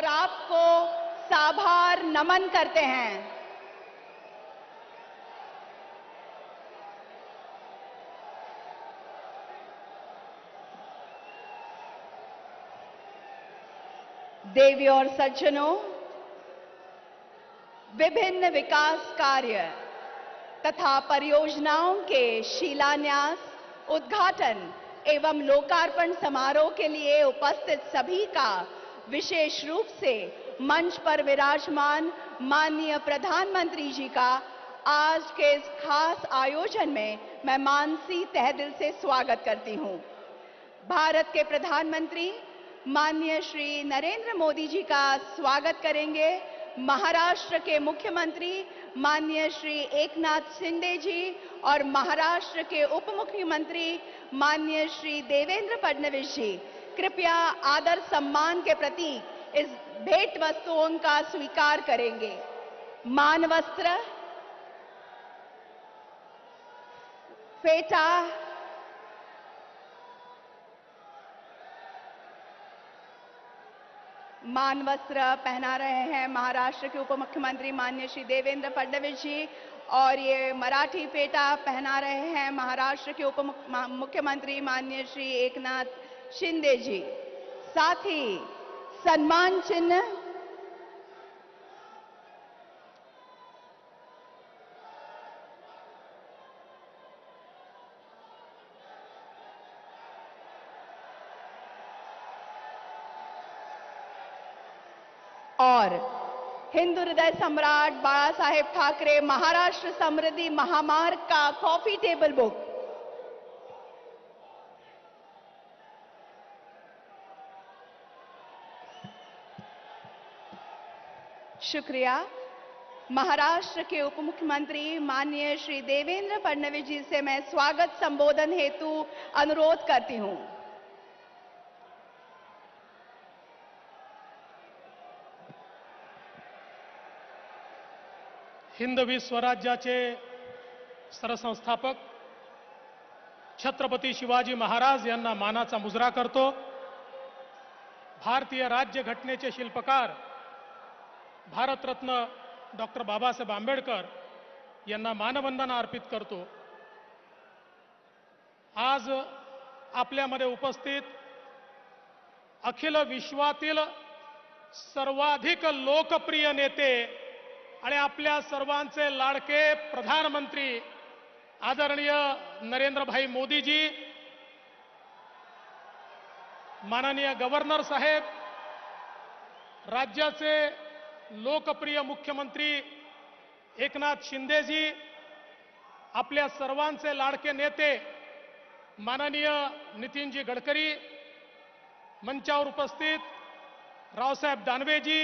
और आपको साभार नमन करते हैं। देवियों और सज्जनों, विभिन्न विकास कार्य तथा परियोजनाओं के शिलान्यास, उद्घाटन एवं लोकार्पण समारोह के लिए उपस्थित सभी का विशेष रूप से मंच पर विराजमान माननीय प्रधानमंत्री जी का आज के इस खास आयोजन में मैं मानसी तहे दिल से स्वागत करती हूं। भारत के प्रधानमंत्री माननीय श्री नरेंद्र मोदी जी का स्वागत करेंगे महाराष्ट्र के मुख्यमंत्री माननीय श्री एकनाथ शिंदे जी और महाराष्ट्र के उप मुख्यमंत्री माननीय श्री देवेंद्र फडणवीस जी। कृपया आदर सम्मान के प्रतीक इस भेंट वस्तुओं का स्वीकार करेंगे। मानवस्त्र, फेटा, मानवस्त्र पहना रहे हैं महाराष्ट्र के उप मुख्यमंत्री माननीय श्री देवेंद्र फडणवीस जी और ये मराठी फेटा पहना रहे हैं महाराष्ट्र के उप मुख्यमंत्री माननीय श्री एकनाथ शिंदे जी। साथ ही सम्मान चिन्ह, और हिंदू हृदय सम्राट बाला साहेब ठाकरे महाराष्ट्र समृद्धि महामार्ग का कॉफी टेबल बुक। शुक्रिया। महाराष्ट्र के उप मुख्यमंत्री माननीय श्री देवेंद्र फडणवीस जी से मैं स्वागत संबोधन हेतु अनुरोध करती हूं। हिंदवी स्वराज्याचे सरसंस्थापक छत्रपती शिवाजी महाराज यांना मानाचा मुजरा करतो। भारतीय राज्यघटनेचे शिल्पकार भारतरत्न डॉक्टर बाबासाहेब आंबेडकर यांना मानवंदना अर्पित करतो। आज आपल्यामध्ये उपस्थित अखिल विश्वातील सर्वाधिक लोकप्रिय नेते आणि आपल्या सर्वांचे लाडके प्रधानमंत्री आदरणीय नरेंद्रभाई मोदीजी, माननीय गव्हर्नर साहेब, राज्याचे लोकप्रिय मुख्यमंत्री एकनाथ शिंदेजी, आपल्या सर्वांचे लाडके नेते माननीय नितीनजी गडकरी, मंचावर उपस्थित रावसाहेब दानवेजी,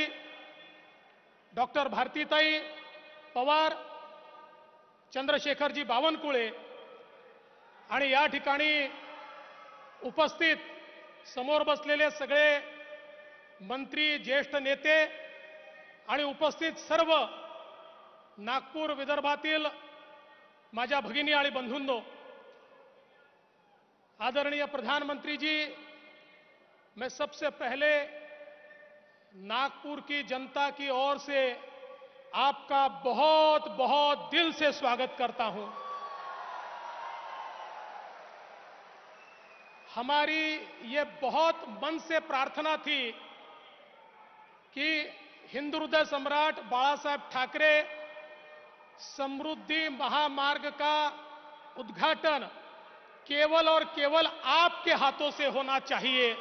डॉक्टर भारतीताई पवार, चंद्रशेखरजी बावनकुळे आणि या ठिकाणी उपस्थित समोर बसलेले सगळे मंत्री, ज्येष्ठ नेते आणि उपस्थित सर्व नागपूर विदर्भातील माझ्या भगिनी आणि बंधूंनो, आदरणीय प्रधानमंत्री जी, मैं सबसे पहले नागपुर की जनता की ओर से आपका बहुत बहुत दिल से स्वागत करता हूं। हमारी ये बहुत मन से प्रार्थना थी कि हिंदू हृदय सम्राट बाला साहेब ठाकरे समृद्धि महामार्ग का उद्घाटन केवल और केवल आपके हाथों से होना चाहिए।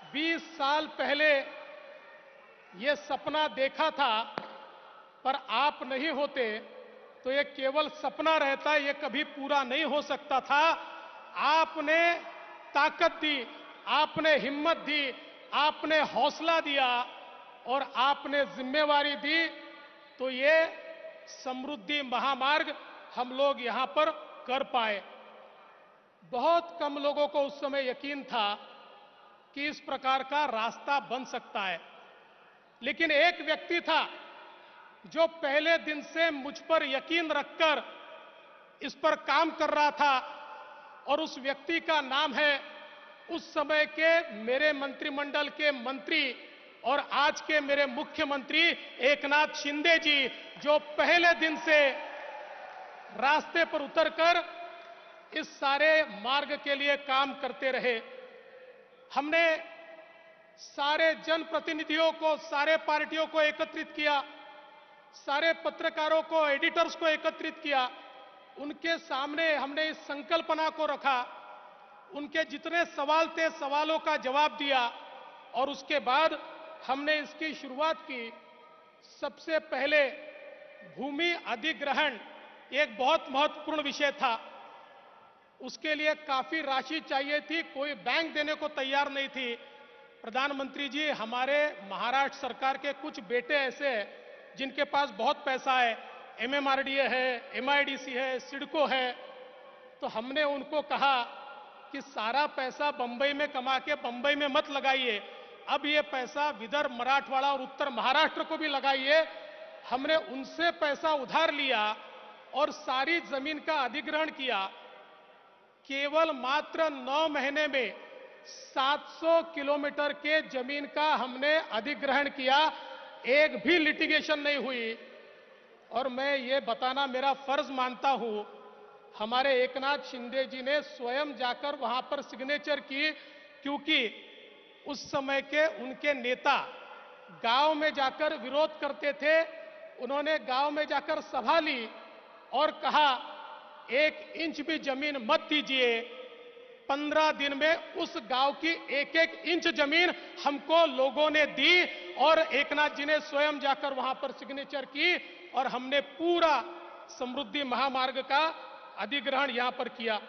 20 साल पहले ये सपना देखा था, पर आप नहीं होते तो ये केवल सपना रहता, ये कभी पूरा नहीं हो सकता था। आपने ताकत दी, आपने हिम्मत दी, आपने हौसला दिया और आपने जिम्मेवारी दी, तो ये समृद्धि महामार्ग हम लोग यहां पर कर पाए। बहुत कम लोगों को उस समय यकीन था कि इस प्रकार का रास्ता बन सकता है, लेकिन एक व्यक्ति था जो पहले दिन से मुझ पर यकीन रखकर इस पर काम कर रहा था और उस व्यक्ति का नाम है उस समय के मेरे मंत्रिमंडल के मंत्री और आज के मेरे मुख्यमंत्री एकनाथ शिंदे जी, जो पहले दिन से रास्ते पर उतरकर इस सारे मार्ग के लिए काम करते रहे। हमने सारे जनप्रतिनिधियों को, सारे पार्टियों को एकत्रित किया, सारे पत्रकारों को, एडिटर्स को एकत्रित किया। उनके सामने हमने इस संकल्पना को रखा, उनके जितने सवाल थे सवालों का जवाब दिया और उसके बाद हमने इसकी शुरुआत की। सबसे पहले भूमि अधिग्रहण एक बहुत महत्वपूर्ण विषय था। उसके लिए काफी राशि चाहिए थी, कोई बैंक देने को तैयार नहीं थी। प्रधानमंत्री जी, हमारे महाराष्ट्र सरकार के कुछ बेटे ऐसे हैं जिनके पास बहुत पैसा है, एमएमआरडीए है, एमआईडीसी है, सिडको है। तो हमने उनको कहा कि सारा पैसा बंबई में कमा के बंबई में मत लगाइए, अब ये पैसा विदर्भ, मराठवाड़ा और उत्तर महाराष्ट्र को भी लगाइए। हमने उनसे पैसा उधार लिया और सारी जमीन का अधिग्रहण किया। केवल मात्र 9 महीने में 700 किलोमीटर के जमीन का हमने अधिग्रहण किया, एक भी लिटिगेशन नहीं हुई। और मैं ये बताना मेरा फर्ज मानता हूं, हमारे एकनाथ शिंदे जी ने स्वयं जाकर वहां पर सिग्नेचर की, क्योंकि उस समय के उनके नेता गांव में जाकर विरोध करते थे। उन्होंने गांव में जाकर सभा ली और कहा 1 इंच भी जमीन मत दीजिए। 15 दिन में उस गांव की 1-1 इंच जमीन हमको लोगों ने दी और एकनाथ जी ने स्वयं जाकर वहां पर सिग्नेचर की और हमने पूरा समृद्धि महामार्ग का अधिग्रहण यहां पर किया।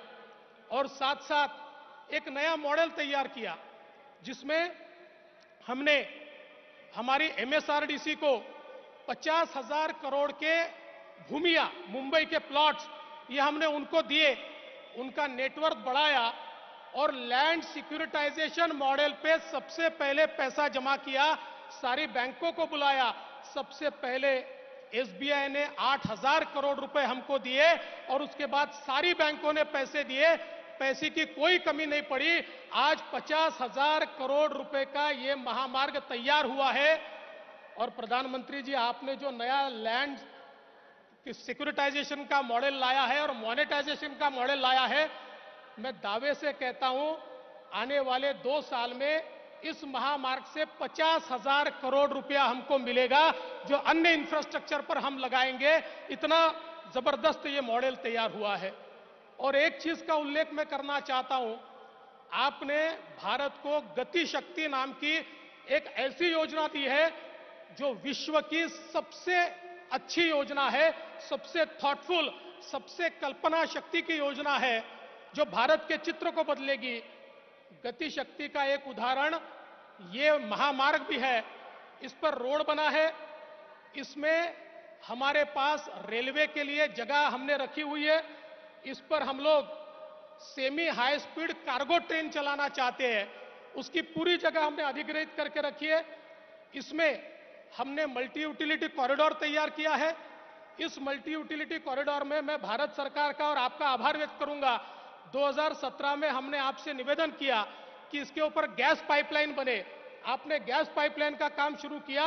और साथ साथ एक नया मॉडल तैयार किया जिसमें हमने हमारी एमएसआरडीसी को 50,000 करोड़ के भूमिया, मुंबई के प्लॉट्स, ये हमने उनको दिए, उनका नेटवर्क बढ़ाया और लैंड सिक्योरिटाइजेशन मॉडल पे सबसे पहले पैसा जमा किया, सारी बैंकों को बुलाया। सबसे पहले एसबीआई ने 8,000 करोड़ रुपए हमको दिए और उसके बाद सारी बैंकों ने पैसे दिए। पैसे की कोई कमी नहीं पड़ी। आज 50,000 करोड़ रुपए का ये महामार्ग तैयार हुआ है। और प्रधानमंत्री जी, आपने जो नया लैंड सिक्योरिटाइजेशन का मॉडल लाया है और मोनेटाइजेशन का मॉडल लाया है, मैं दावे से कहता हूं आने वाले 2 साल में इस महामार्ग से 50,000 करोड़ रुपया हमको मिलेगा, जो अन्य इंफ्रास्ट्रक्चर पर हम लगाएंगे। इतना जबरदस्त ये मॉडल तैयार हुआ है। और एक चीज का उल्लेख मैं करना चाहता हूं, आपने भारत को गति शक्ति नाम की एक ऐसी योजना दी है जो विश्व की सबसे अच्छी योजना है, सबसे थॉटफुल, सबसे कल्पना शक्ति की योजना है, जो भारत के चित्र को बदलेगी। गति शक्ति का एक उदाहरण ये महामार्ग भी है। इस पर रोड बना है, इसमें हमारे पास रेलवे के लिए जगह हमने रखी हुई है। इस पर हम लोग semi high speed cargo train चलाना चाहते हैं, उसकी पूरी जगह हमने अधिग्रहित करके रखी है। इसमें हमने मल्टी यूटिलिटी कॉरिडोर तैयार किया है। इस मल्टी यूटिलिटी कॉरिडोर में मैं भारत सरकार का और आपका आभार व्यक्त करूंगा। 2017 में हमने आपसे निवेदन किया कि इसके ऊपर गैस पाइपलाइन बने। आपने गैस पाइपलाइन का काम शुरू किया,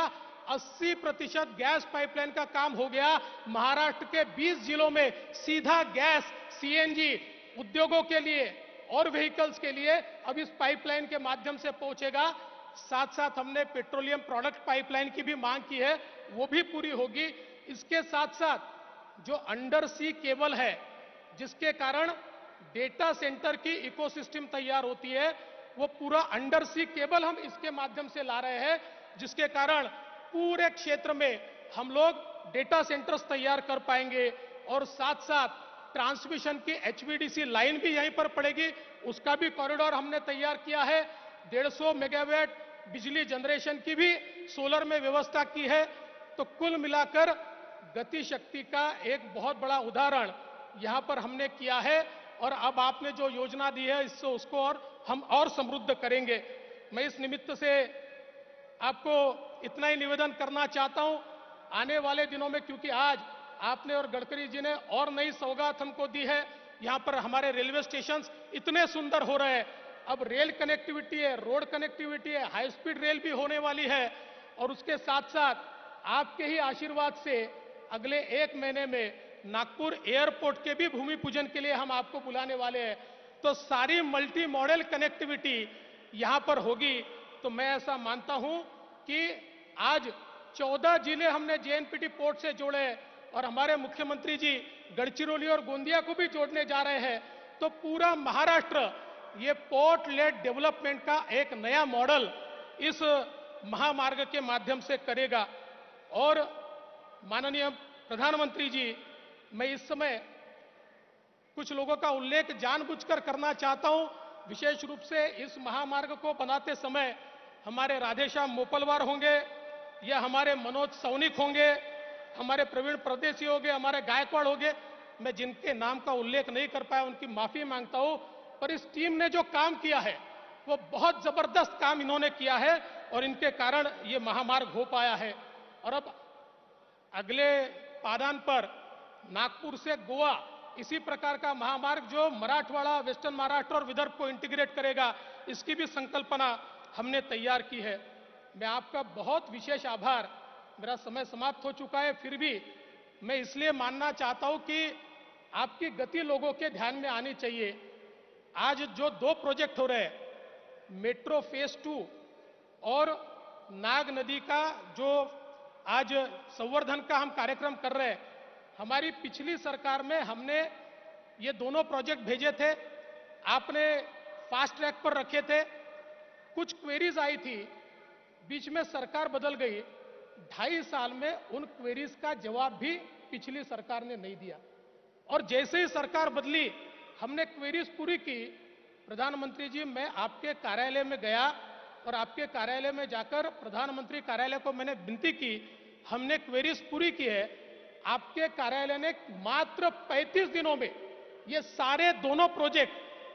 80% गैस पाइपलाइन का काम हो गया। महाराष्ट्र के 20 जिलों में सीधा गैस, सीएनजी उद्योगों के लिए और व्हीकल्स के लिए अब इस पाइपलाइन के माध्यम से पहुंचेगा। साथ साथ हमने पेट्रोलियम प्रोडक्ट पाइपलाइन की भी मांग की है, वो भी पूरी होगी। इसके साथ साथ जो अंडर सी केबल है, जिसके कारण डेटा सेंटर की इकोसिस्टम तैयार होती है, वो पूरा अंडर सी केबल हम इसके माध्यम से ला रहे हैं, जिसके कारण पूरे क्षेत्र में हम लोग डेटा सेंटर्स तैयार कर पाएंगे। और साथ साथ ट्रांसमिशन की एचवीडीसी लाइन भी यहीं पर पड़ेगी, उसका भी कॉरिडोर हमने तैयार किया है। 150 मेगावाट बिजली जनरेशन की भी सोलर में व्यवस्था की है। तो कुल मिलाकर गति शक्ति का एक बहुत बड़ा उदाहरण यहां पर हमने किया है। और अब आपने जो योजना दी है, इससे उसको हम और समृद्ध करेंगे। मैं इस निमित्त से आपको इतना ही निवेदन करना चाहता हूं, आने वाले दिनों में, क्योंकि आज आपने और गडकरी जी ने और नई सौगात हमको दी है, यहां पर हमारे रेलवे स्टेशन इतने सुंदर हो रहे हैं। अब रेल कनेक्टिविटी है, रोड कनेक्टिविटी है, हाई स्पीड रेल भी होने वाली है। और उसके साथ साथ आपके ही आशीर्वाद से अगले 1 महीने में नागपुर एयरपोर्ट के भी भूमि पूजन के लिए हम आपको बुलाने वाले हैं। तो सारी मल्टी मॉडल कनेक्टिविटी यहां पर होगी। तो मैं ऐसा मानता हूं कि आज 14 जिले हमने जेएनपीटी पोर्ट से जोड़े और हमारे मुख्यमंत्री जी गढ़चिरौली और गोंदिया को भी जोड़ने जा रहे हैं। तो पूरा महाराष्ट्र ये पोर्ट लेड डेवलपमेंट का एक नया मॉडल इस महामार्ग के माध्यम से करेगा। और माननीय प्रधानमंत्री जी, मैं इस समय कुछ लोगों का उल्लेख जानबूझकर करना चाहता हूं। विशेष रूप से इस महामार्ग को बनाते समय हमारे राधेश्याम मोपलवार होंगे या हमारे मनोज सौनिक होंगे, हमारे प्रवीण परदेसी होंगे, हमारे गायकवाड़ होंगे। मैं जिनके नाम का उल्लेख नहीं कर पाया उनकी माफी मांगता हूं। पर इस टीम ने जो काम किया है वो बहुत जबरदस्त काम इन्होंने किया है और इनके कारण ये महामार्ग हो पाया है। और अब अगले पादान पर नागपुर से गोवा इसी प्रकार का महामार्ग जो मराठवाड़ा, वेस्टर्न महाराष्ट्र और विदर्भ को इंटीग्रेट करेगा, इसकी भी संकल्पना हमने तैयार की है। मैं आपका बहुत विशेष आभार, मेरा समय समाप्त हो चुका है, फिर भी मैं इसलिए मानना चाहता हूं कि आपकी गति लोगों के ध्यान में आनी चाहिए। आज जो 2 प्रोजेक्ट हो रहे हैं, मेट्रो फेज 2 और नाग नदी का जो आज संवर्धन का हम कार्यक्रम कर रहे हैं, हमारी पिछली सरकार में हमने ये दोनों प्रोजेक्ट भेजे थे, आपने फास्ट ट्रैक पर रखे थे। कुछ क्वेरीज आई थी, बीच में सरकार बदल गई, 2.5 साल में उन क्वेरीज का जवाब भी पिछली सरकार ने नहीं दिया। और जैसे ही सरकार बदली हमने क्वेरीज पूरी की। प्रधानमंत्री जी, मैं आपके कार्यालय में गया और आपके कार्यालय में जाकर प्रधानमंत्री कार्यालय को मैंने विनती की, हमने क्वेरीज पूरी की है। आपके कार्यालय ने मात्र 35 दिनों में ये सारे दोनों प्रोजेक्ट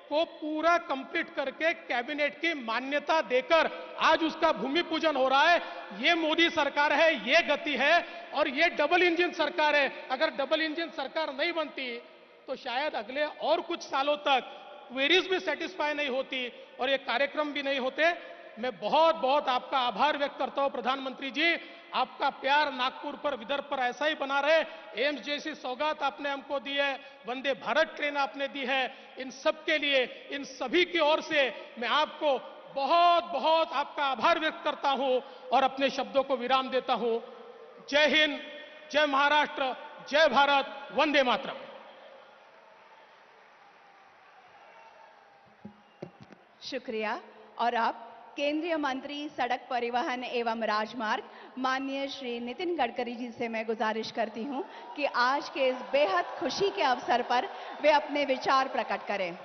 को पूरा कंप्लीट करके कैबिनेट की मान्यता देकर आज उसका भूमि पूजन हो रहा है। ये मोदी सरकार है, ये गति है और ये डबल इंजन सरकार है। अगर डबल इंजन सरकार नहीं बनती तो शायद अगले और कुछ सालों तक क्वेरीज भी सेटिस्फाई नहीं होती और ये कार्यक्रम भी नहीं होते। मैं बहुत बहुत आपका आभार व्यक्त करता हूं प्रधानमंत्री जी। आपका प्यार नागपुर पर, विदर्भ पर ऐसा ही बना रहे। एम्स जैसी सौगात आपने हमको दी है, वंदे भारत ट्रेन आपने दी है, इन सब के लिए, इन सभी की ओर से मैं आपको बहुत बहुत आपका आभार व्यक्त करता हूं और अपने शब्दों को विराम देता हूं। जय हिंद, जय महाराष्ट्र, जय भारत, वंदे मातरम। शुक्रिया। और अब केंद्रीय मंत्री सड़क परिवहन एवं राजमार्ग माननीय श्री नितिन गडकरी जी से मैं गुजारिश करती हूं कि आज के इस बेहद खुशी के अवसर पर वे अपने विचार प्रकट करें।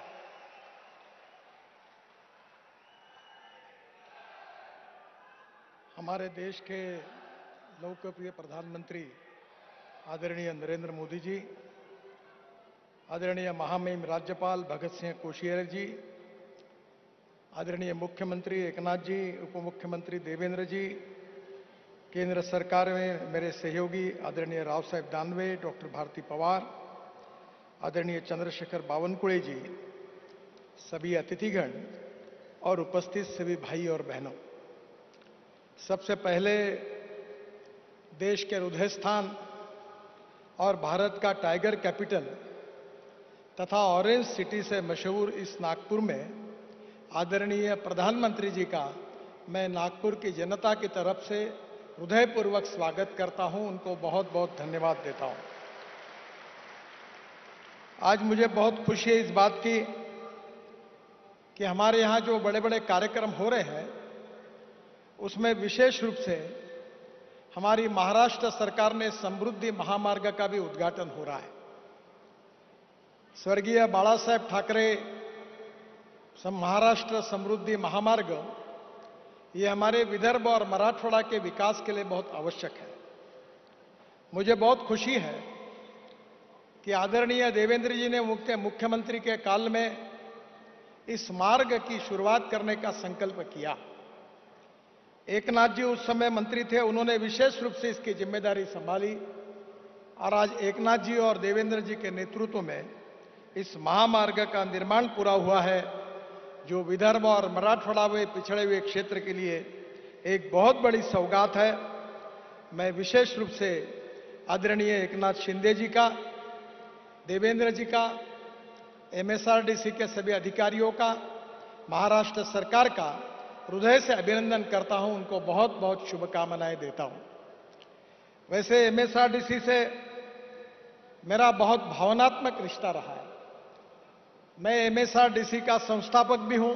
हमारे देश के लोकप्रिय प्रधानमंत्री आदरणीय नरेंद्र मोदी जी, आदरणीय महामहिम राज्यपाल भगत सिंह कोश्यारी जी, आदरणीय मुख्यमंत्री एकनाथ जी, उप मुख्यमंत्री देवेंद्र जी, केंद्र सरकार में मेरे सहयोगी आदरणीय राव साहेब दानवे, डॉक्टर भारती पवार, आदरणीय चंद्रशेखर बावनकुळे जी, सभी अतिथिगण और उपस्थित सभी भाई और बहनों, सबसे पहले देश के हृदय स्थान और भारत का टाइगर कैपिटल तथा ऑरेंज सिटी से मशहूर इस नागपुर में आदरणीय प्रधानमंत्री जी का मैं नागपुर की जनता की तरफ से हृदयपूर्वक स्वागत करता हूं। उनको बहुत बहुत धन्यवाद देता हूं। आज मुझे बहुत खुशी है इस बात की कि हमारे यहां जो बड़े बड़े कार्यक्रम हो रहे हैं उसमें विशेष रूप से हमारी महाराष्ट्र सरकार ने समृद्धि महामार्ग का भी उद्घाटन हो रहा है। स्वर्गीय बाला साहेब ठाकरे महाराष्ट्र समृद्धि महामार्ग ये हमारे विदर्भ और मराठवाड़ा के विकास के लिए बहुत आवश्यक है। मुझे बहुत खुशी है कि आदरणीय देवेंद्र जी ने मुख्यमंत्री के काल में इस मार्ग की शुरुआत करने का संकल्प किया। एकनाथ जी उस समय मंत्री थे, उन्होंने विशेष रूप से इसकी जिम्मेदारी संभाली और आज एकनाथ जी और देवेंद्र जी के नेतृत्व में इस महामार्ग का निर्माण पूरा हुआ है। जो विदर्भ और मराठवाड़ा में पिछड़े हुए क्षेत्र के लिए एक बहुत बड़ी सौगात है। मैं विशेष रूप से आदरणीय एकनाथ शिंदे जी का, देवेंद्र जी का, एमएसआरडीसी के सभी अधिकारियों का, महाराष्ट्र सरकार का हृदय से अभिनंदन करता हूं। उनको बहुत बहुत शुभकामनाएं देता हूं। वैसे एमएसआरडीसी से मेरा बहुत भावनात्मक रिश्ता रहा है। मैं एमएसआरडीसी का संस्थापक भी हूं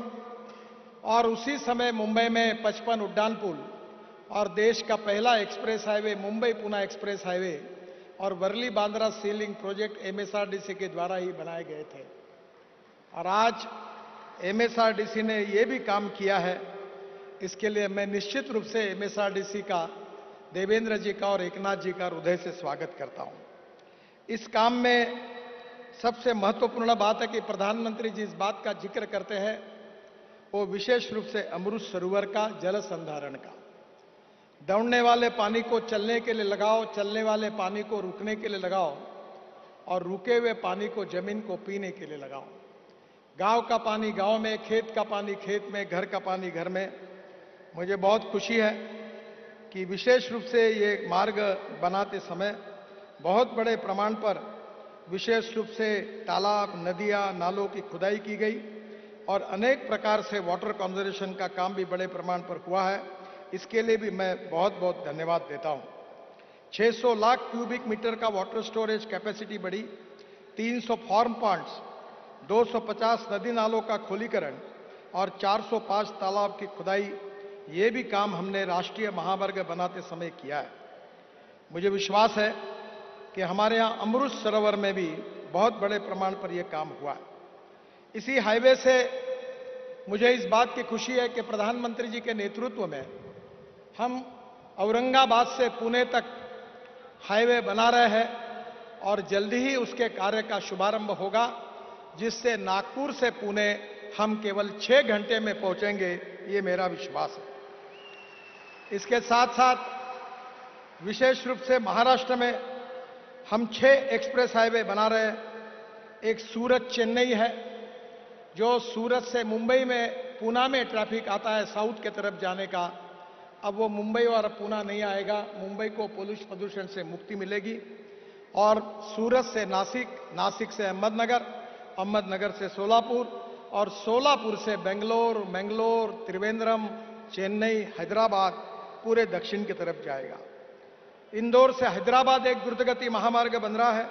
और उसी समय मुंबई में 55 उड्डान पुल और देश का पहला express highway Mumbai Pune express highway और वर्ली बांद्रा सी लिंक प्रोजेक्ट एमएसआरडीसी के द्वारा ही बनाए गए थे। और आज एमएसआरडीसी ने यह भी काम किया है। इसके लिए मैं निश्चित रूप से एमएसआरडीसी का, देवेंद्र जी का और एकनाथ जी का हृदय से स्वागत करता हूं। इस काम में सबसे महत्वपूर्ण बात है कि प्रधानमंत्री जी इस बात का जिक्र करते हैं, वो विशेष रूप से अमृत सरोवर का जल संधारण का। दौड़ने वाले पानी को चलने के लिए लगाओ, चलने वाले पानी को रुकने के लिए लगाओ और रुके हुए पानी को जमीन को पीने के लिए लगाओ। गांव का पानी गांव में, खेत का पानी खेत में, घर का पानी घर में। मुझे बहुत खुशी है कि विशेष रूप से ये मार्ग बनाते समय बहुत बड़े प्रमाण पर विशेष रूप से तालाब, नदियां, नालों की खुदाई की गई और अनेक प्रकार से वाटर कंजर्वेशन का काम भी बड़े प्रमाण पर हुआ है। इसके लिए भी मैं बहुत बहुत धन्यवाद देता हूं। 600 लाख क्यूबिक मीटर का वाटर स्टोरेज कैपेसिटी बढ़ी, 300 फार्म पॉन्ड्स, 250 नदी नालों का खोलीकरण और 405 तालाब की खुदाई, ये भी काम हमने राष्ट्रीय महामार्ग बनाते समय किया है। मुझे विश्वास है कि हमारे यहाँ अमृत सरोवर में भी बहुत बड़े प्रमाण पर यह काम हुआ है। इसी हाईवे से मुझे इस बात की खुशी है कि प्रधानमंत्री जी के नेतृत्व में हम औरंगाबाद से पुणे तक हाईवे बना रहे हैं और जल्दी ही उसके कार्य का शुभारंभ होगा, जिससे नागपुर से पुणे हम केवल 6 घंटे में पहुंचेंगे, ये मेरा विश्वास है। इसके साथ साथ विशेष रूप से महाराष्ट्र में हम 6 एक्सप्रेस हाईवे बना रहे हैं। एक सूरत चेन्नई है, जो सूरत से मुंबई में पूना में ट्रैफिक आता है साउथ के तरफ जाने का, अब वो मुंबई और पूना नहीं आएगा। मुंबई को प्रदूषण से मुक्ति मिलेगी। और सूरत से नासिक, नासिक से अहमदनगर, अहमदनगर से सोलापुर और सोलापुर से बेंगलोर, मैंगलोर, त्रिवेंद्रम, चेन्नई, हैदराबाद पूरे दक्षिण की तरफ जाएगा। इंदौर से हैदराबाद एक द्रुतगति महामार्ग बन रहा है।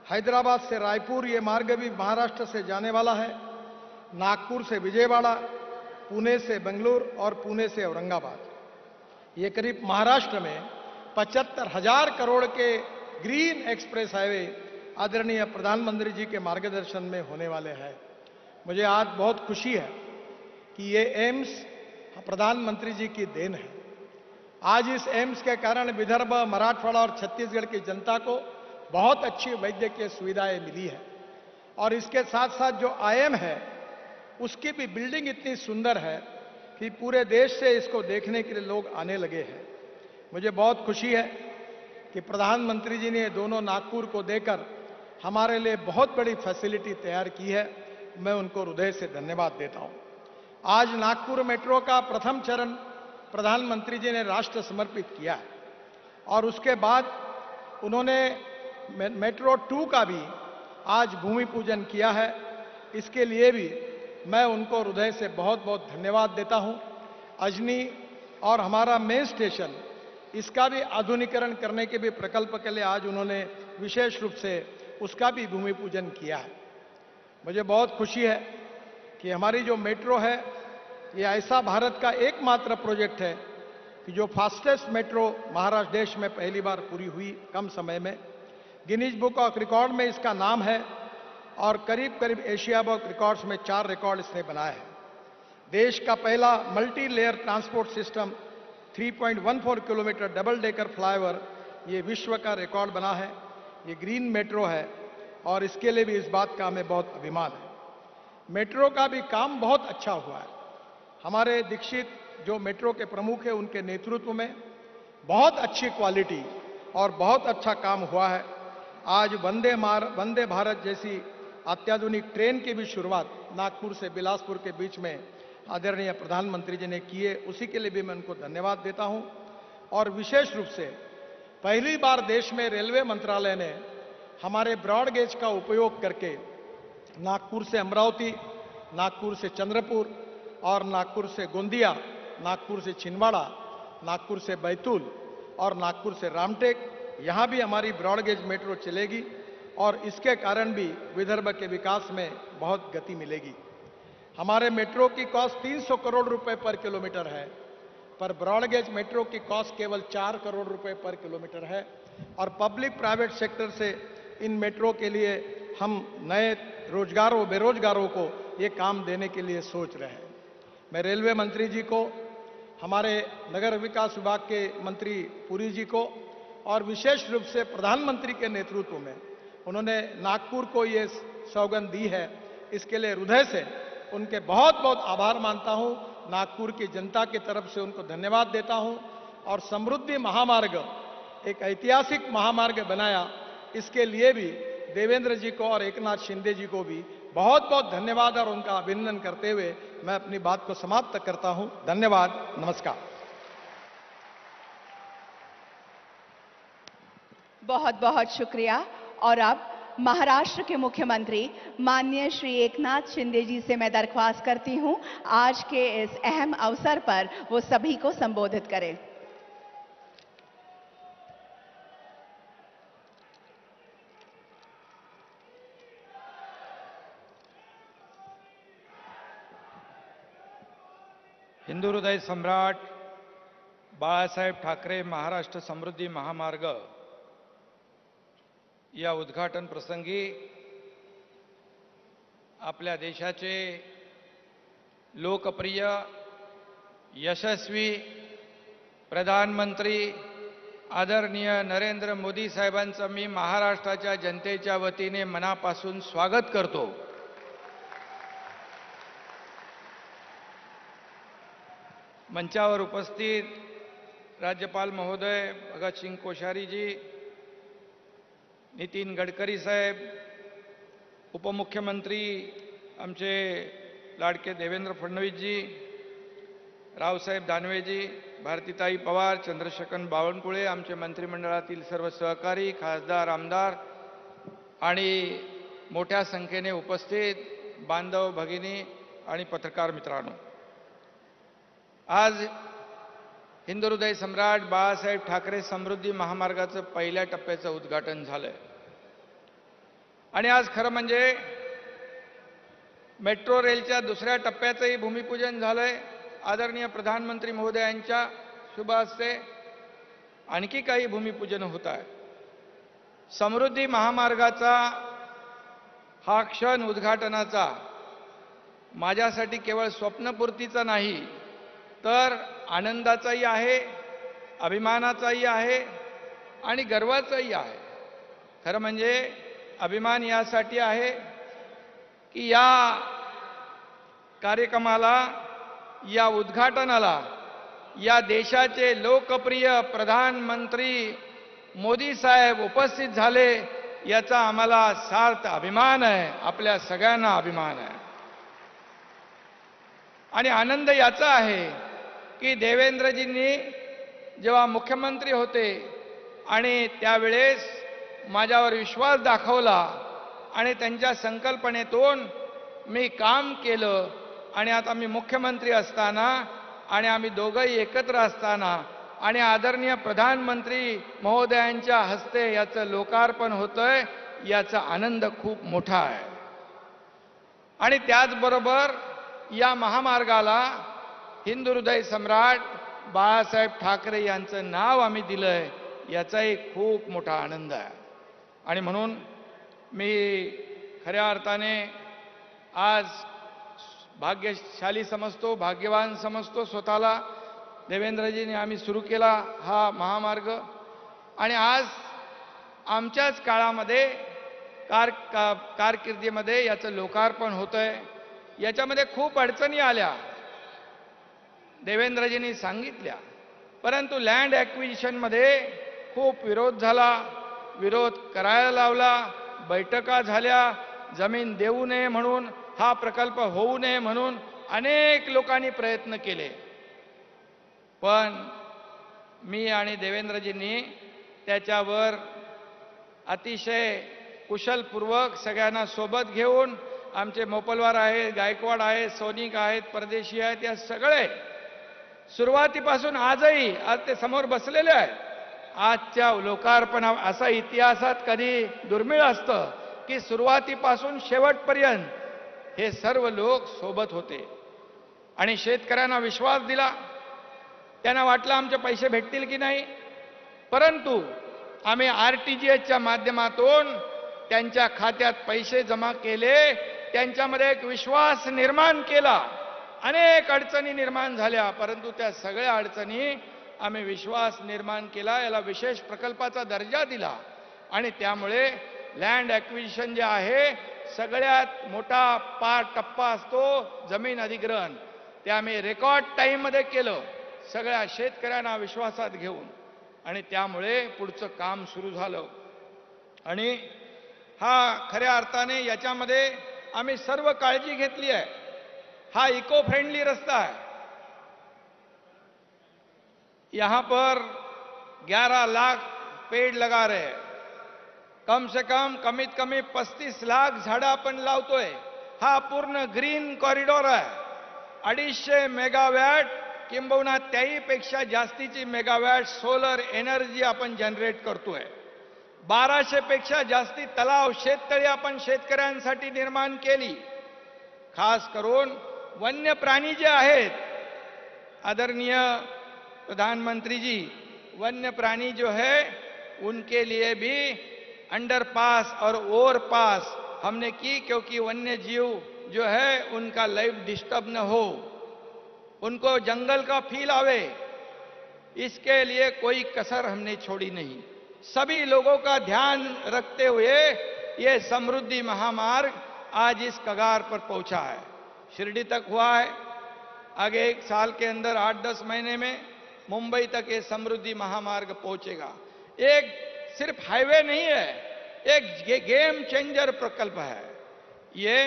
हैदराबाद से रायपुर ये मार्ग भी महाराष्ट्र से जाने वाला है। नागपुर से विजयवाड़ा, पुणे से बेंगलुरु और पुणे से औरंगाबाद। ये करीब महाराष्ट्र में 75,000 करोड़ के ग्रीन एक्सप्रेस हाईवे आदरणीय प्रधानमंत्री जी के मार्गदर्शन में होने वाले हैं। मुझे आज बहुत खुशी है कि ये एम्स प्रधानमंत्री जी की देन है। आज इस एम्स के कारण विदर्भ, मराठवाड़ा और छत्तीसगढ़ की जनता को बहुत अच्छी वैद्यकीय सुविधाएं मिली है। और इसके साथ साथ जो आईएम है उसकी भी बिल्डिंग इतनी सुंदर है कि पूरे देश से इसको देखने के लिए लोग आने लगे हैं। मुझे बहुत खुशी है कि प्रधानमंत्री जी ने दोनों नागपुर को देकर हमारे लिए बहुत बड़ी फैसिलिटी तैयार की है। मैं उनको हृदय से धन्यवाद देता हूं। आज नागपुर मेट्रो का प्रथम चरण प्रधानमंत्री जी ने राष्ट्र समर्पित किया है और उसके बाद उन्होंने मेट्रो 2 का भी आज भूमि पूजन किया है। इसके लिए भी मैं उनको हृदय से बहुत बहुत धन्यवाद देता हूं। अजनी और हमारा मेन स्टेशन, इसका भी आधुनिकीकरण करने के भी प्रकल्प के लिए आज उन्होंने विशेष रूप से उसका भी भूमि पूजन किया है। मुझे बहुत खुशी है कि हमारी जो मेट्रो है ये ऐसा भारत का एकमात्र प्रोजेक्ट है कि जो फास्टेस्ट मेट्रो महाराष्ट्र देश में पहली बार पूरी हुई कम समय में। गिनीज बुक ऑफ रिकॉर्ड में इसका नाम है और करीब करीब एशिया बुक रिकॉर्ड्स में 4 रिकॉर्ड इसने बनाए हैं। देश का पहला multi layer transport system 3.14 kilometre double decker flyover, ये विश्व का रिकॉर्ड बना है। ये ग्रीन मेट्रो है और इसके लिए भी इस बात का हमें बहुत अभिमान है। मेट्रो का भी काम बहुत अच्छा हुआ है। हमारे दीक्षित जो मेट्रो के प्रमुख हैं उनके नेतृत्व में बहुत अच्छी क्वालिटी और बहुत अच्छा काम हुआ है। आज वंदे भारत जैसी अत्याधुनिक ट्रेन की भी शुरुआत नागपुर से बिलासपुर के बीच में आदरणीय प्रधानमंत्री जी ने की है, उसी के लिए भी मैं उनको धन्यवाद देता हूं। और विशेष रूप से पहली बार देश में रेलवे मंत्रालय ने हमारे ब्रॉड गेज का उपयोग करके नागपुर से अमरावती, नागपुर से चंद्रपुर और नागपुर से गोंदिया, नागपुर से छिंदवाड़ा, नागपुर से बैतूल और नागपुर से रामटेक, यहां भी हमारी ब्रॉड गेज मेट्रो चलेगी और इसके कारण भी विदर्भ के विकास में बहुत गति मिलेगी। हमारे मेट्रो की कॉस्ट 300 करोड़ रुपए पर किलोमीटर है, पर ब्रॉड गेज मेट्रो की कॉस्ट केवल 4 करोड़ रुपए पर किलोमीटर है। और पब्लिक प्राइवेट सेक्टर से इन मेट्रो के लिए हम नए रोजगारों, बेरोजगारों को ये काम देने के लिए सोच रहे हैं। मैं रेलवे मंत्री जी को, हमारे नगर विकास विभाग के मंत्री पुरी जी को और विशेष रूप से प्रधानमंत्री के नेतृत्व में उन्होंने नागपुर को ये सौगंध दी है, इसके लिए हृदय से उनके बहुत बहुत आभार मानता हूं। नागपुर की जनता की तरफ से उनको धन्यवाद देता हूं। और समृद्धि महामार्ग एक ऐतिहासिक महामार्ग बनाया, इसके लिए भी देवेंद्र जी को और एकनाथ शिंदे जी को भी बहुत बहुत धन्यवाद और उनका अभिनंदन करते हुए मैं अपनी बात को समाप्त करता हूं। धन्यवाद, नमस्कार। बहुत बहुत शुक्रिया। और अब महाराष्ट्र के मुख्यमंत्री माननीय श्री एकनाथ शिंदे जी से मैं दरख्वास्त करती हूं, आज के इस अहम अवसर पर वो सभी को संबोधित करें। हिंदू हृदय सम्राट बाळासाहेब ठाकरे महाराष्ट्र समृद्धी महामार्ग या उद्घाटन प्रसंगी आपल्या देशाचे लोकप्रिय यशस्वी प्रधानमंत्री आदरणीय नरेंद्र मोदी साहेबांचं मी महाराष्ट्राच्या जनतेच्या वतीने मनापासून स्वागत करतो। मंचावर उपस्थित राज्यपाल महोदय भगत सिंह कोश्यारी जी, नितीन गडकरी साहेब, उपमुख्यमंत्री आमचे लाडके देवेंद्र फडणवीस जी, रावसाहेब दानवे जी, भारतीताई पवार, चंद्रशेखर बावनकुळे, आमचे मंत्रिमंडळातील सर्व सहकारी, खासदार, आमदार आणि मोठ्या संख्येने उपस्थित बांधव भगिनी आणि पत्रकार मित्रांनो, आज हिंदू हृदय सम्राट बाळासाहेब ठाकरे समृद्धी महामार्गाचं पहिल्या टप्प्याचं उद्घाटन झालंय आणि आज खरं म्हणजे मेट्रो रेलच्या दुसऱ्या टप्प्याचंही भूमिपूजन झालंय। आदरणीय प्रधानमंत्री महोदयांच्या शुभ हस्ते आणखी काही भूमिपूजन होत आहे। समृद्धी महामार्गाचा हा क्षण उद्घाटनाचा माझ्यासाठी केवळ स्वप्नपूर्तीचा नाही तर आनंदाचाही आहे, अभिमानाचाही आहे आणि गर्वाचाही आहे। खरं म्हणजे अभिमान यासाठी आहे की या कार्यक्रमाला, या उद्घाटनाला या देशाचे लोकप्रिय प्रधानमंत्री मोदी साहेब उपस्थित झाले, याचा आम्हाला सार्थ अभिमान आहे, आपल्या सगळ्यांना अभिमान आहे। आणि आनंद याचा आहे की देवेंद्रजींनी जेव्हा मुख्यमंत्री होते आणि त्यावेळेस माझ्यावर विश्वास दाखवला आणि त्यांच्या संकल्पनेतून मी काम केलं आणि आता मी मुख्यमंत्री असताना आणि आम्ही दोघंही एकत्र असताना आणि आदरणीय प्रधानमंत्री महोदयांच्या हस्ते याचं लोकार्पण होतंय, याचा आनंद खूप मोठा आहे। आणि त्याचबरोबर या महामार्गाला हिंदू हृदय सम्राट बाळासाहेब ठाकरे यांचं नाव आम्ही दिलंय, याचाही खूप मोठा आनंद आहे। आणि म्हणून मी खऱ्या अर्थाने आज भाग्यशाली समजतो, भाग्यवान समजतो स्वतःला। देवेंद्रजींनी आम्ही सुरू केला हा महामार्ग आणि आज आमच्याच काळामध्ये कारकिर्दीमध्ये याचं लोकार्पण होतंय। याच्यामध्ये खूप अडचणी आल्या, देवेंद्रजींनी सांगितल्या, परंतु लँड ॲक्विजिशनमध्ये खूप विरोध झाला, विरोध करायला लावला, बैठका झाल्या जमीन देऊ नये म्हणून, हा प्रकल्प होऊ नये म्हणून अनेक लोकांनी प्रयत्न केले. पण मी आणि देवेंद्रजींनी त्याच्यावर अतिशय कुशलपूर्वक सगळ्यांना सोबत घेऊन, आमचे मोपलवार आहेत, गायकवाड आहेत, सोनिक आहेत, परदेशी आहेत, या सगळे सुरुवातीपासून आजही, आज ते समोर बसलेले आहेत, आजच्या लोकार्पणा असा इतिहासात कधी दुर्मिळ असतं की सुरुवातीपासून शेवटपर्यंत हे सर्व लोक सोबत होते आणि शेतकऱ्यांना विश्वास दिला. त्यांना वाटलं आमचे पैसे भेटतील की नाही, परंतु आम्ही RTGSच्या माध्यमातून त्यांच्या खात्यात पैसे जमा केले, त्यांच्यामध्ये एक विश्वास निर्माण केला. अनेक अडचणी निर्माण झाल्या, परंतु त्या सगळ्या अडचणी आम्ही विश्वास निर्माण केला, याला विशेष प्रकल्पाचा दर्जा दिला आणि त्यामुळे लँड ॲक्विजिशन जे आहे, सगळ्यात मोठा टप्पा असतो जमीन अधिग्रहण, ते आम्ही रेकॉर्ड टाईममध्ये केलं, सगळ्या शेतकऱ्यांना विश्वासात घेऊन, आणि त्यामुळे पुढचं काम सुरू झालं. आणि हा खऱ्या अर्थाने याच्यामध्ये आम्ही सर्व काळजी घेतली आहे. हा इको फ्रेंडली रास्ता है. यहां पर 11 लाख पेड़ लगा रहे हैं. कम से कम कमीत कमी 35 लाख झाडं आपण लावतोय. हा पूर्ण ग्रीन कॉरिडॉर आहे. 250 मेगावॅट किंबहुना त्याहीपेक्षा जास्तीची मेगावॅट सोलर एनर्जी आपण जनरेट करतोय. 1200 पेक्षा जास्ती तलाव, शेततळी आपण शेतकऱ्यांसाठी निर्माण केली. खास करून वन्य प्राणी जे आहेत, आदरणीय प्रधानमंत्री जी, वन्य प्राणी जो है उनके लिए भी अंडरपास और ओवरपास हमने की, क्योंकि वन्य जीव जो है उनका लाइफ डिस्टर्ब न हो, उनको जंगल का फील आवे, इसके लिए कोई कसर हमने छोड़ी नहीं. सभी लोगों का ध्यान रखते हुए ये समृद्धि महामार्ग आज इस कगार पर पहुंचा है. शिरडी तक हुआ है, आगे 1 साल के अंदर 8-10 महीने में मुंबई तक ये समृद्धि महामार्ग पहुंचेगा. एक सिर्फ हाईवे नहीं है, एक गेम चेंजर प्रकल्प है. ये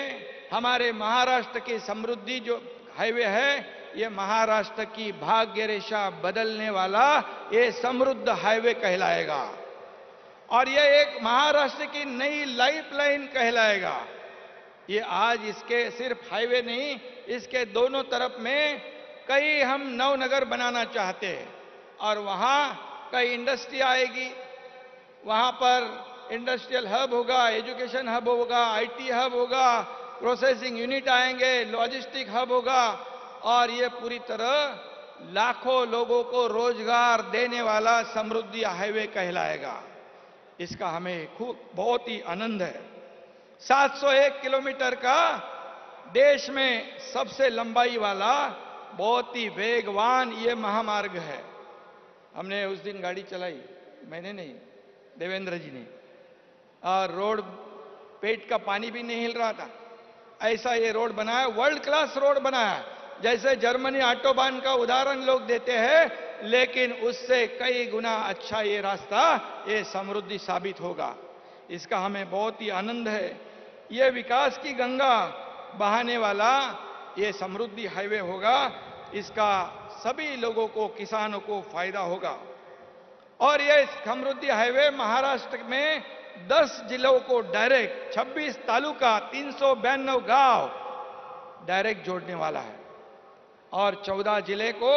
हमारे महाराष्ट्र की समृद्धि जो हाईवे है, ये महाराष्ट्र की भाग्य रेखा बदलने वाला ये समृद्ध हाईवे कहलाएगा. और ये एक महाराष्ट्र की नई लाइफलाइन कहलाएगा. ये आज इसके सिर्फ हाईवे नहीं, इसके दोनों तरफ में कई हम नवनगर बनाना चाहते हैं और वहां कई इंडस्ट्री आएगी. वहां पर इंडस्ट्रियल हब होगा, एजुकेशन हब होगा, IT हब होगा, प्रोसेसिंग यूनिट आएंगे, लॉजिस्टिक हब होगा और ये पूरी तरह लाखों लोगों को रोजगार देने वाला समृद्धि हाईवे कहलाएगा. इसका हमें बहुत ही आनंद है. 701 किलोमीटर का देश में सबसे लंबाई वाला बहुत ही वेगवान ये महामार्ग है. हमने उस दिन गाड़ी चलाई, मैंने नहीं, देवेंद्र जी ने, और रोड पेट का पानी भी नहीं हिल रहा था. ऐसा ये रोड बनाया, वर्ल्ड क्लास रोड बनाया. जैसे जर्मनी ऑटोबान का उदाहरण लोग देते हैं, लेकिन उससे कई गुना अच्छा ये रास्ता, ये समृद्धि साबित होगा. इसका हमें बहुत ही आनंद है. ये विकास की गंगा बहाने वाला ये समृद्धि हाईवे होगा. इसका सभी लोगों को, किसानों को फायदा होगा. और ये समृद्धि हाईवे महाराष्ट्र में 10 जिलों को डायरेक्ट, 26 तालुका, 392 गांव डायरेक्ट जोड़ने वाला है और 14 जिले को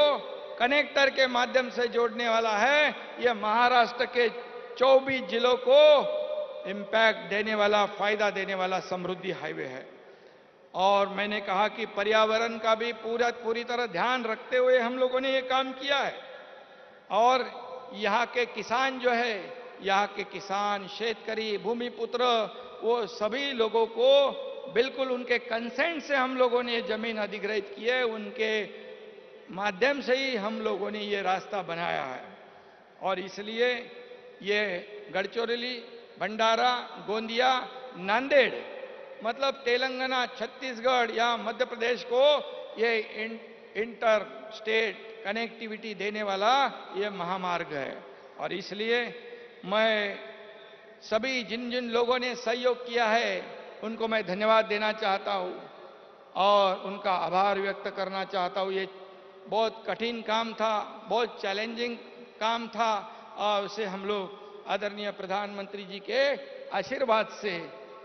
कनेक्टर के माध्यम से जोड़ने वाला है. ये महाराष्ट्र के 24 जिलों को इंपैक्ट देने वाला, फायदा देने वाला समृद्धि हाईवे है. और मैंने कहा कि पर्यावरण का भी पूरी तरह ध्यान रखते हुए हम लोगों ने ये काम किया है. और यहाँ के किसान जो है, यहाँ के किसान, शेतकरी, भूमिपुत्र, वो सभी लोगों को बिल्कुल उनके कंसेंट से हम लोगों ने ये जमीन अधिग्रहित की है. उनके माध्यम से ही हम लोगों ने ये रास्ता बनाया है. और इसलिए ये गढ़चिरौली, भंडारा, गोंदिया, नांदेड़, मतलब तेलंगाना, छत्तीसगढ़ या मध्य प्रदेश को ये इंटर स्टेट कनेक्टिविटी देने वाला ये महामार्ग है. और इसलिए मैं सभी जिन जिन लोगों ने सहयोग किया है उनको मैं धन्यवाद देना चाहता हूँ और उनका आभार व्यक्त करना चाहता हूँ। ये बहुत कठिन काम था, बहुत चैलेंजिंग काम था और उसे हम लोग आदरणीय प्रधानमंत्री जी के आशीर्वाद से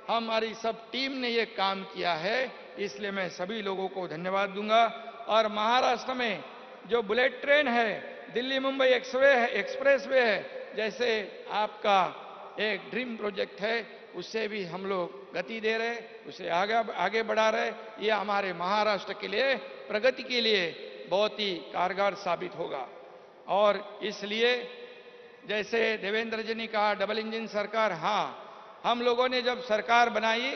हमारी सब टीम ने ये काम किया है, इसलिए मैं सभी लोगों को धन्यवाद दूंगा। और महाराष्ट्र में जो बुलेट ट्रेन है, दिल्ली मुंबई एक्सप्रेस वे है, जैसे आपका एक ड्रीम प्रोजेक्ट है, उससे भी हम लोग गति दे रहे, उसे आगे बढ़ा रहे। ये हमारे महाराष्ट्र के लिए प्रगति के लिए बहुत ही कारगर साबित होगा। और इसलिए जैसे देवेंद्र जी ने कहा डबल इंजन सरकार, हाँ, हम लोगों ने जब सरकार बनाई,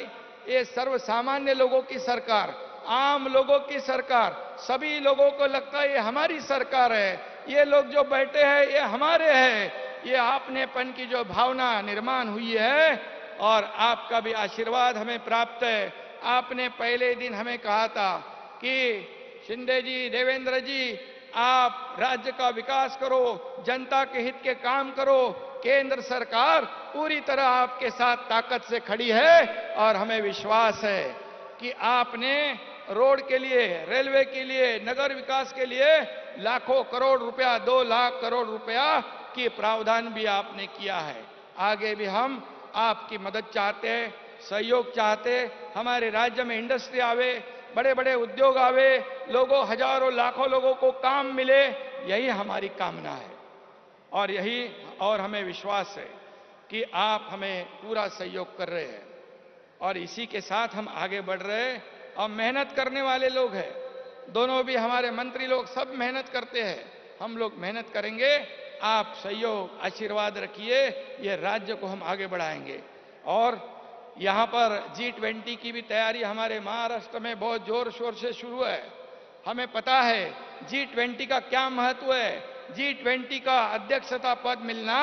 ये सर्वसामान्य लोगों की सरकार, आम लोगों की सरकार, सभी लोगों को लगता है ये हमारी सरकार है, ये लोग जो बैठे हैं ये हमारे हैं, ये आपनेपन की जो भावना निर्माण हुई है और आपका भी आशीर्वाद हमें प्राप्त है। आपने पहले दिन हमें कहा था कि शिंदे जी, देवेंद्र जी, आप राज्य का विकास करो, जनता के हित के काम करो, केंद्र सरकार पूरी तरह आपके साथ ताकत से खड़ी है और हमें विश्वास है कि आपने रोड के लिए, रेलवे के लिए, नगर विकास के लिए लाखों करोड़ रुपया, 2 लाख करोड़ रुपया की प्रावधान भी आपने किया है। आगे भी हम आपकी मदद चाहते हैं, सहयोग चाहते हैं। हमारे राज्य में इंडस्ट्री आवे, बड़े बड़े उद्योग आवे, लोगों, हजारों लाखों लोगों को काम मिले, यही हमारी कामना है। और हमें विश्वास है कि आप हमें पूरा सहयोग कर रहे हैं और इसी के साथ हम आगे बढ़ रहे हैं। और मेहनत करने वाले लोग हैं, दोनों भी हमारे मंत्री लोग सब मेहनत करते हैं, हम लोग मेहनत करेंगे। आप सहयोग, आशीर्वाद रखिए, ये राज्य को हम आगे बढ़ाएंगे। और यहाँ पर G20 की भी तैयारी हमारे महाराष्ट्र में बहुत जोर शोर से शुरू है। हमें पता है G20 का क्या महत्व है। G20 का अध्यक्षता पद मिलना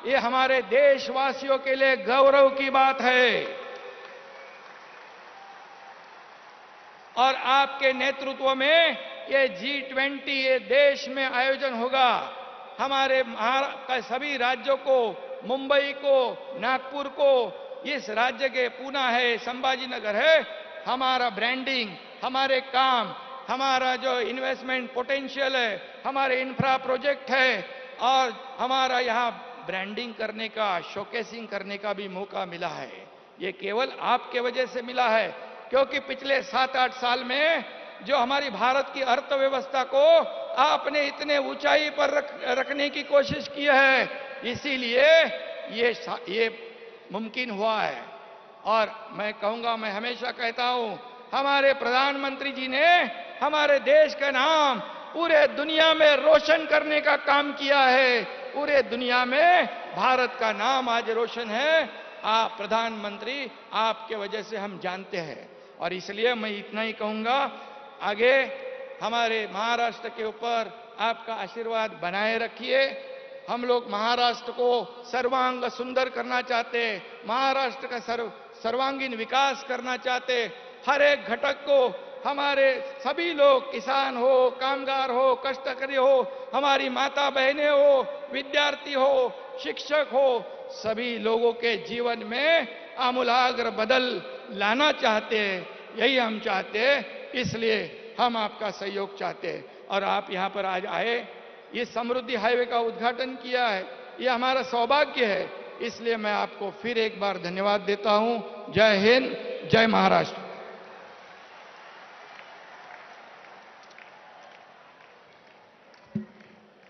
ये हमारे देशवासियों के लिए गौरव की बात है। और आपके नेतृत्व में ये G20 ये देश में आयोजन होगा। हमारे सभी राज्यों को, मुंबई को, नागपुर को, इस राज्य के पूना है, संभाजीनगर है, हमारा ब्रांडिंग, हमारे काम, हमारा जो इन्वेस्टमेंट पोटेंशियल है, हमारे इंफ्रा प्रोजेक्ट है और हमारा यहाँ ब्रांडिंग करने का, शोकेसिंग करने का भी मौका मिला है। ये केवल आपके वजह से मिला है, क्योंकि पिछले 7-8 साल में जो हमारी भारत की अर्थव्यवस्था को आपने इतने ऊंचाई पर रखने की कोशिश की है, इसीलिए ये मुमकिन हुआ है। और मैं कहूंगा, मैं हमेशा कहता हूं, हमारे प्रधानमंत्री जी ने हमारे देश का नाम पूरे दुनिया में रोशन करने का काम किया है। पूरे दुनिया में भारत का नाम आज रोशन है। आप प्रधानमंत्री, आपके वजह से हम जानते हैं। और इसलिए मैं इतना ही कहूंगा, आगे हमारे महाराष्ट्र के ऊपर आपका आशीर्वाद बनाए रखिए। हम लोग महाराष्ट्र को सर्वांग सुंदर करना चाहते, महाराष्ट्र का सर्वांगीण विकास करना चाहते। हर एक घटक को हमारे सभी लोग, किसान हो, कामगार हो, कष्टकरी हो, हमारी माता बहनें हो, विद्यार्थी हो, शिक्षक हो, सभी लोगों के जीवन में आमूलाग्र बदल लाना चाहते हैं। यही हम चाहते हैं, इसलिए हम आपका सहयोग चाहते हैं। और आप यहाँ पर आज आए, ये समृद्धि हाईवे का उद्घाटन किया है, ये हमारा सौभाग्य है। इसलिए मैं आपको फिर एक बार धन्यवाद देता हूं। जय हिंद, जय महाराष्ट्र।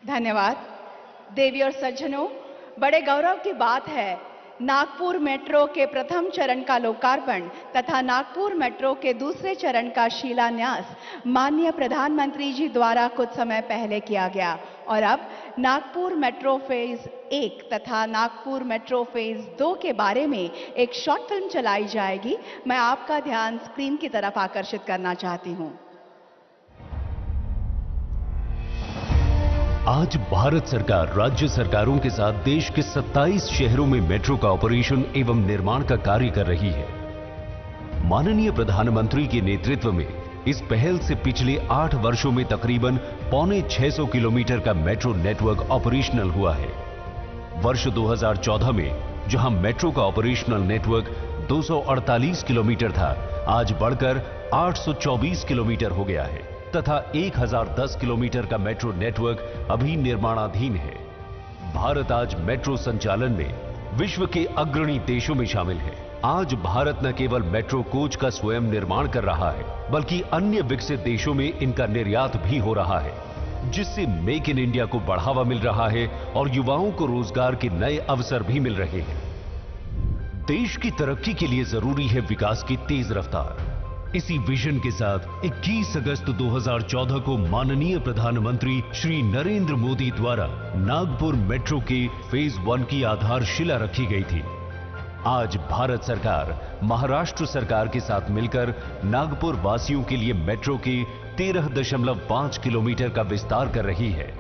धन्यवाद। देवी और सज्जनों, बड़े गौरव की बात है, नागपुर मेट्रो के प्रथम चरण का लोकार्पण तथा नागपुर मेट्रो के दूसरे चरण का शिलान्यास माननीय प्रधानमंत्री जी द्वारा कुछ समय पहले किया गया। और अब नागपुर मेट्रो फेज 1 तथा नागपुर मेट्रो फेज 2 के बारे में एक शॉर्ट फिल्म चलाई जाएगी। मैं आपका ध्यान स्क्रीन की तरफ आकर्षित करना चाहती हूं। आज भारत सरकार राज्य सरकारों के साथ देश के 27 शहरों में मेट्रो का ऑपरेशन एवं निर्माण का कार्य कर रही है। माननीय प्रधानमंत्री के नेतृत्व में इस पहल से पिछले 8 वर्षों में तकरीबन 650 किलोमीटर का मेट्रो नेटवर्क ऑपरेशनल हुआ है। वर्ष 2014 में जहां मेट्रो का ऑपरेशनल नेटवर्क 248 किलोमीटर था, आज बढ़कर 824 किलोमीटर हो गया है तथा 1010 किलोमीटर का मेट्रो नेटवर्क अभी निर्माणाधीन है। भारत आज मेट्रो संचालन में विश्व के अग्रणी देशों में शामिल है। आज भारत न केवल मेट्रो कोच का स्वयं निर्माण कर रहा है, बल्कि अन्य विकसित देशों में इनका निर्यात भी हो रहा है, जिससे मेक इन इंडिया को बढ़ावा मिल रहा है और युवाओं को रोजगार के नए अवसर भी मिल रहे हैं। देश की तरक्की के लिए जरूरी है विकास की तेज रफ्तार। इसी विजन के साथ 21 अगस्त 2014 को माननीय प्रधानमंत्री श्री नरेंद्र मोदी द्वारा नागपुर मेट्रो के फेज 1 की आधारशिला रखी गई थी। आज भारत सरकार महाराष्ट्र सरकार के साथ मिलकर नागपुर वासियों के लिए मेट्रो के 13.5 किलोमीटर का विस्तार कर रही है,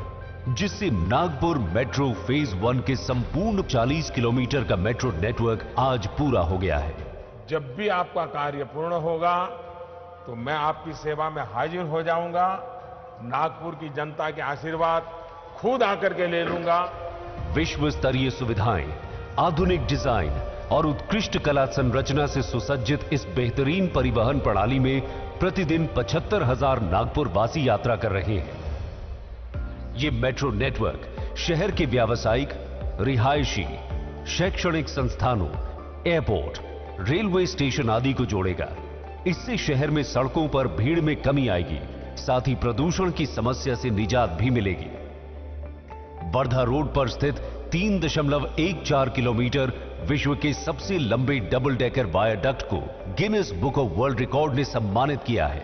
जिससे नागपुर मेट्रो फेज 1 के संपूर्ण 40 किलोमीटर का मेट्रो नेटवर्क आज पूरा हो गया है। जब भी आपका कार्य पूर्ण होगा तो मैं आपकी सेवा में हाजिर हो जाऊंगा। नागपुर की जनता के आशीर्वाद खुद आकर के ले लूंगा। विश्व स्तरीय सुविधाएं, आधुनिक डिजाइन और उत्कृष्ट कला संरचना से सुसज्जित इस बेहतरीन परिवहन प्रणाली में प्रतिदिन 75,000 नागपुर वासी यात्रा कर रहे हैं। ये मेट्रो नेटवर्क शहर के व्यावसायिक, रिहायशी, शैक्षणिक संस्थानों, एयरपोर्ट, रेलवे स्टेशन आदि को जोड़ेगा। इससे शहर में सड़कों पर भीड़ में कमी आएगी, साथ ही प्रदूषण की समस्या से निजात भी मिलेगी। वर्धा रोड पर स्थित 3.14 किलोमीटर विश्व के सबसे लंबे डबल डेकर वायाडक्ट को Guinness book of world record ने सम्मानित किया है।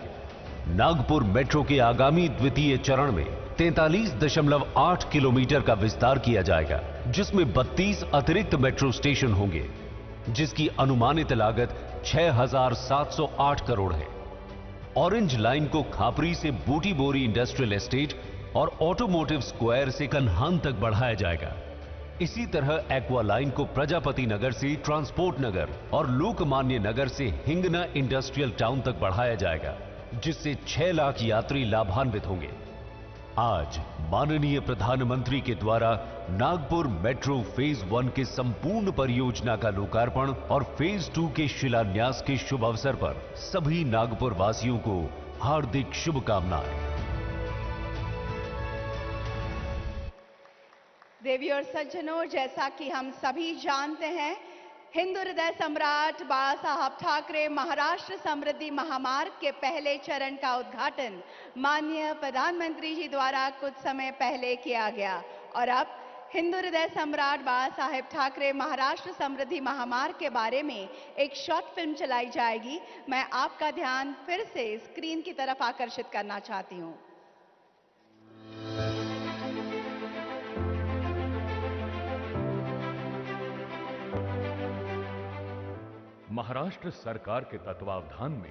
नागपुर मेट्रो के आगामी द्वितीय चरण में 43.8 किलोमीटर का विस्तार किया जाएगा, जिसमें 32 अतिरिक्त मेट्रो स्टेशन होंगे, जिसकी अनुमानित लागत 6,708 करोड़ है। ऑरेंज लाइन को खापरी से बूटी बोरी इंडस्ट्रियल एस्टेट और ऑटोमोटिव स्क्वायर से कन्हान तक बढ़ाया जाएगा। इसी तरह एक्वा लाइन को प्रजापति नगर से ट्रांसपोर्ट नगर और लोकमान्य नगर से हिंगना इंडस्ट्रियल टाउन तक बढ़ाया जाएगा, जिससे 6 लाख यात्री लाभान्वित होंगे। आज माननीय प्रधानमंत्री के द्वारा नागपुर मेट्रो फेज 1 के संपूर्ण परियोजना का लोकार्पण और फेज 2 के शिलान्यास के शुभ अवसर पर सभी नागपुर वासियों को हार्दिक शुभकामनाएं। देवी और सज्जनों, जैसा कि हम सभी जानते हैं, हिंदू हृदय सम्राट बाला साहब ठाकरे महाराष्ट्र समृद्धि महामार्ग के पहले चरण का उद्घाटन माननीय प्रधानमंत्री जी द्वारा कुछ समय पहले किया गया और अब हिंदू हृदय सम्राट बाला साहेब ठाकरे महाराष्ट्र समृद्धि महामार्ग के बारे में एक शॉर्ट फिल्म चलाई जाएगी। मैं आपका ध्यान फिर से स्क्रीन की तरफ आकर्षित करना चाहती हूं। महाराष्ट्र सरकार के तत्वावधान में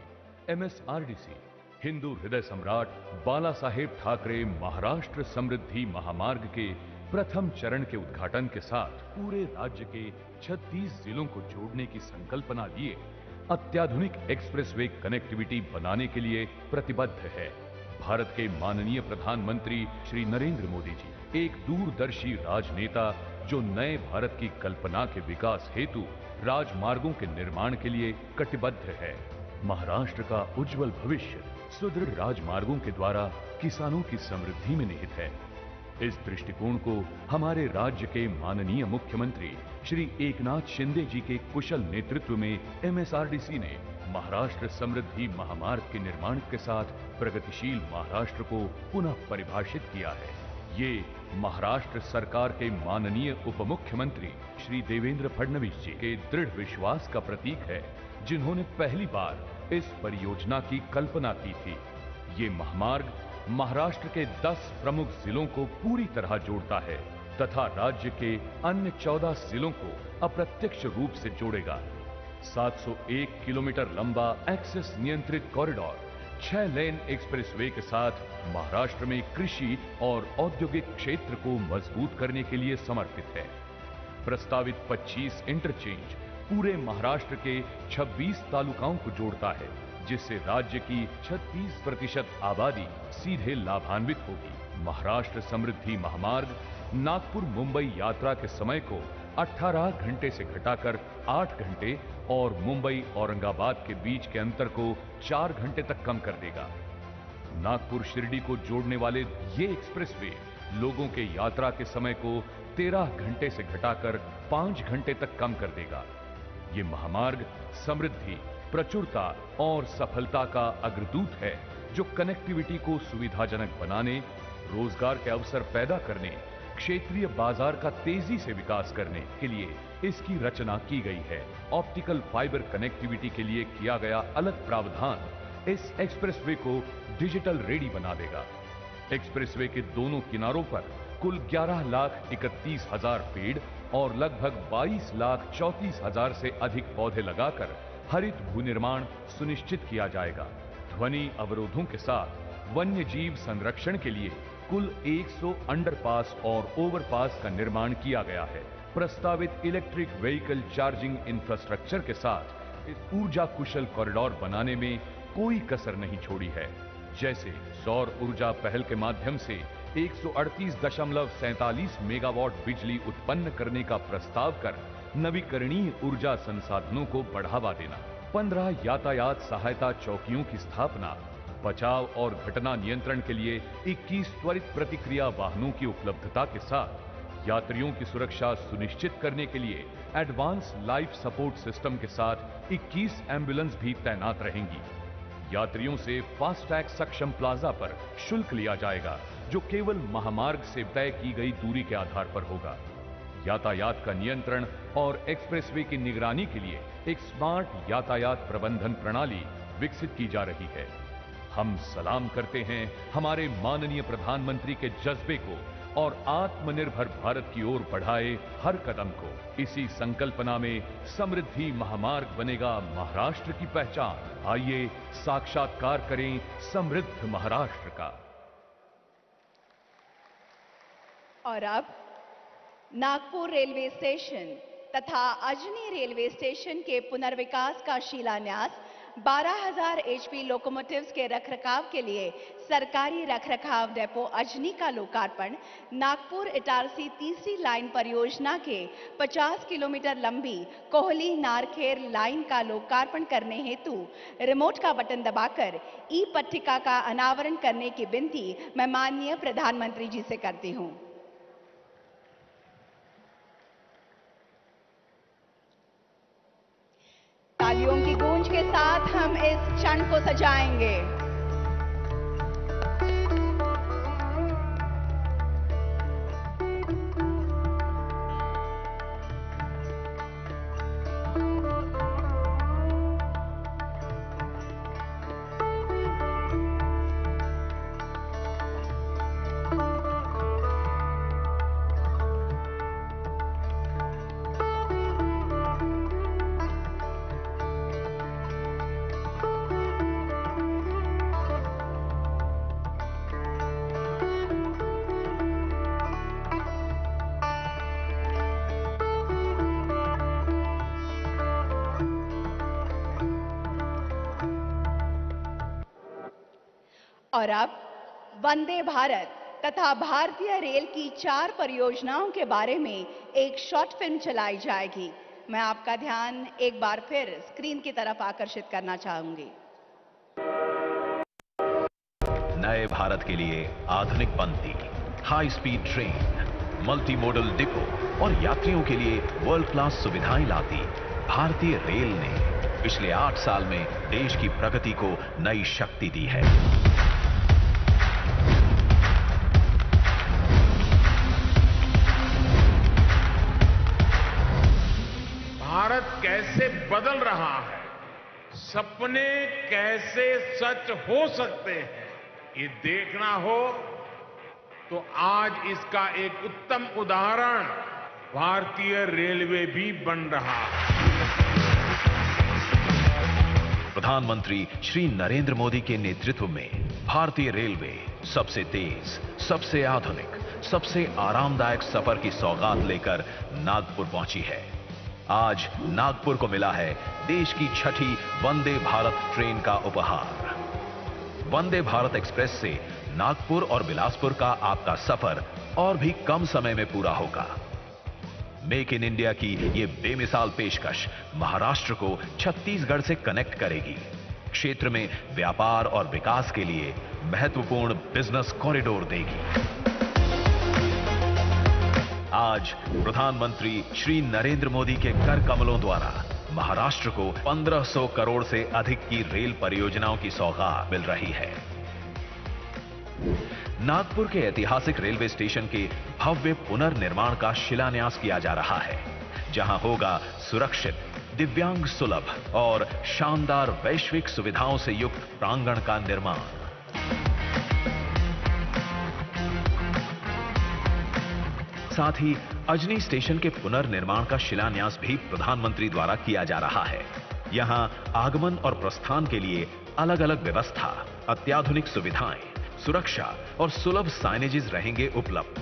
MSRDC हिंदू हृदय सम्राट बाला साहेब ठाकरे महाराष्ट्र समृद्धि महामार्ग के प्रथम चरण के उद्घाटन के साथ पूरे राज्य के 36 जिलों को जोड़ने की संकल्पना लिए अत्याधुनिक एक्सप्रेसवे कनेक्टिविटी बनाने के लिए प्रतिबद्ध है। भारत के माननीय प्रधानमंत्री श्री नरेंद्र मोदी जी एक दूरदर्शी राजनेता जो नए भारत की कल्पना के विकास हेतु राजमार्गों के निर्माण के लिए कटिबद्ध है। महाराष्ट्र का उज्जवल भविष्य सुदृढ़ राजमार्गों के द्वारा किसानों की समृद्धि में निहित है। इस दृष्टिकोण को हमारे राज्य के माननीय मुख्यमंत्री श्री एकनाथ शिंदे जी के कुशल नेतृत्व में MSRDC ने महाराष्ट्र समृद्धि महामार्ग के निर्माण के साथ प्रगतिशील महाराष्ट्र को पुनः परिभाषित किया है। ये महाराष्ट्र सरकार के माननीय उप मुख्यमंत्री श्री देवेंद्र फडणवीस जी के दृढ़ विश्वास का प्रतीक है, जिन्होंने पहली बार इस परियोजना की कल्पना की थी। ये महामार्ग महाराष्ट्र के 10 प्रमुख जिलों को पूरी तरह जोड़ता है तथा राज्य के अन्य 14 जिलों को अप्रत्यक्ष रूप से जोड़ेगा। 701 किलोमीटर लंबा एक्सेस नियंत्रित कॉरिडोर 6 लेन एक्सप्रेसवे के साथ महाराष्ट्र में कृषि और औद्योगिक क्षेत्र को मजबूत करने के लिए समर्पित है। प्रस्तावित 25 इंटरचेंज पूरे महाराष्ट्र के 26 तालुकाओं को जोड़ता है, जिससे राज्य की 36% आबादी सीधे लाभान्वित होगी। महाराष्ट्र समृद्धि महामार्ग नागपुर मुंबई यात्रा के समय को 18 घंटे से घटाकर 8 घंटे और मुंबई औरंगाबाद के बीच के अंतर को 4 घंटे तक कम कर देगा। नागपुर शिरडी को जोड़ने वाले ये एक्सप्रेसवे लोगों के यात्रा के समय को 13 घंटे से घटाकर 5 घंटे तक कम कर देगा। ये महामार्ग समृद्धि, प्रचुरता और सफलता का अग्रदूत है, जो कनेक्टिविटी को सुविधाजनक बनाने, रोजगार के अवसर पैदा करने, क्षेत्रीय बाजार का तेजी से विकास करने के लिए इसकी रचना की गई है। ऑप्टिकल फाइबर कनेक्टिविटी के लिए किया गया अलग प्रावधान इस एक्सप्रेसवे को डिजिटल रेडी बना देगा। एक्सप्रेसवे के दोनों किनारों पर कुल 11,31,000 पेड़ और लगभग 22,34,000 से अधिक पौधे लगाकर हरित भूनिर्माण सुनिश्चित किया जाएगा। ध्वनि अवरोधों के साथ वन्य जीव संरक्षण के लिए कुल 100 अंडरपास और ओवरपास का निर्माण किया गया है। प्रस्तावित इलेक्ट्रिक व्हीकल चार्जिंग इंफ्रास्ट्रक्चर के साथ इस ऊर्जा कुशल कॉरिडोर बनाने में कोई कसर नहीं छोड़ी है। जैसे सौर ऊर्जा पहल के माध्यम से 138.47 मेगावाट बिजली उत्पन्न करने का प्रस्ताव कर नवीकरणीय ऊर्जा संसाधनों को बढ़ावा देना, 15 यातायात सहायता चौकियों की स्थापना, बचाव और घटना नियंत्रण के लिए 21 त्वरित प्रतिक्रिया वाहनों की उपलब्धता के साथ यात्रियों की सुरक्षा सुनिश्चित करने के लिए एडवांस लाइफ सपोर्ट सिस्टम के साथ 21 एम्बुलेंस भी तैनात रहेंगी। यात्रियों से फास्टैग सक्षम प्लाजा पर शुल्क लिया जाएगा, जो केवल महामार्ग से तय की गई दूरी के आधार पर होगा। यातायात का नियंत्रण और एक्सप्रेसवे की निगरानी के लिए एक स्मार्ट यातायात प्रबंधन प्रणाली विकसित की जा रही है। हम सलाम करते हैं हमारे माननीय प्रधानमंत्री के जज्बे को और आत्मनिर्भर भारत की ओर बढ़ाए हर कदम को। इसी संकल्पना में समृद्धि महामार्ग बनेगा महाराष्ट्र की पहचान। आइए साक्षात्कार करें समृद्ध महाराष्ट्र का। और अब नागपुर रेलवे स्टेशन तथा अजनी रेलवे स्टेशन के पुनर्विकास का शिलान्यास, 12,000 HP लोकोमोटिव्स के रखरखाव के लिए सरकारी रखरखाव डेपो अजनी का लोकार्पण, नागपुर इटारसी तीसरी लाइन परियोजना के 50 किलोमीटर लंबी कोहली नारखेर लाइन का लोकार्पण करने हेतु रिमोट का बटन दबाकर ई पट्टिका का अनावरण करने की विनती मैं माननीय प्रधानमंत्री जी से करती हूं। तालियों की गूंज के साथ हम इस क्षण को सजाएंगे। और अब वंदे भारत तथा भारतीय रेल की 4 परियोजनाओं के बारे में एक शॉर्ट फिल्म चलाई जाएगी। मैं आपका ध्यान एक बार फिर स्क्रीन की तरफ आकर्षित करना चाहूंगी। नए भारत के लिए आधुनिक बंदी, high speed train, multi modal depot और यात्रियों के लिए वर्ल्ड क्लास सुविधाएं लाती भारतीय रेल ने पिछले 8 साल में देश की प्रगति को नई शक्ति दी है। भारत कैसे बदल रहा है, सपने कैसे सच हो सकते हैं, ये देखना हो तो आज इसका एक उत्तम उदाहरण भारतीय रेलवे भी बन रहा है। प्रधानमंत्री श्री नरेंद्र मोदी के नेतृत्व में भारतीय रेलवे सबसे तेज, सबसे आधुनिक, सबसे आरामदायक सफर की सौगात लेकर नागपुर पहुंची है। आज नागपुर को मिला है देश की 6ठी वंदे भारत ट्रेन का उपहार। वंदे भारत एक्सप्रेस से नागपुर और बिलासपुर का आपका सफर और भी कम समय में पूरा होगा। मेक इन इंडिया की ये बेमिसाल पेशकश महाराष्ट्र को छत्तीसगढ़ से कनेक्ट करेगी, क्षेत्र में व्यापार और विकास के लिए महत्वपूर्ण बिजनेस कॉरिडोर देगी। आज प्रधानमंत्री श्री नरेंद्र मोदी के कर कमलों द्वारा महाराष्ट्र को 1500 करोड़ से अधिक की रेल परियोजनाओं की सौगात मिल रही है। नागपुर के ऐतिहासिक रेलवे स्टेशन के भव्य पुनर्निर्माण का शिलान्यास किया जा रहा है, जहां होगा सुरक्षित, दिव्यांग सुलभ और शानदार वैश्विक सुविधाओं से युक्त प्रांगण का निर्माण। साथ ही अजनी स्टेशन के पुनर्निर्माण का शिलान्यास भी प्रधानमंत्री द्वारा किया जा रहा है। यहां आगमन और प्रस्थान के लिए अलग अलग व्यवस्था, अत्याधुनिक सुविधाएं, सुरक्षा और सुलभ साइनेजेस रहेंगे उपलब्ध।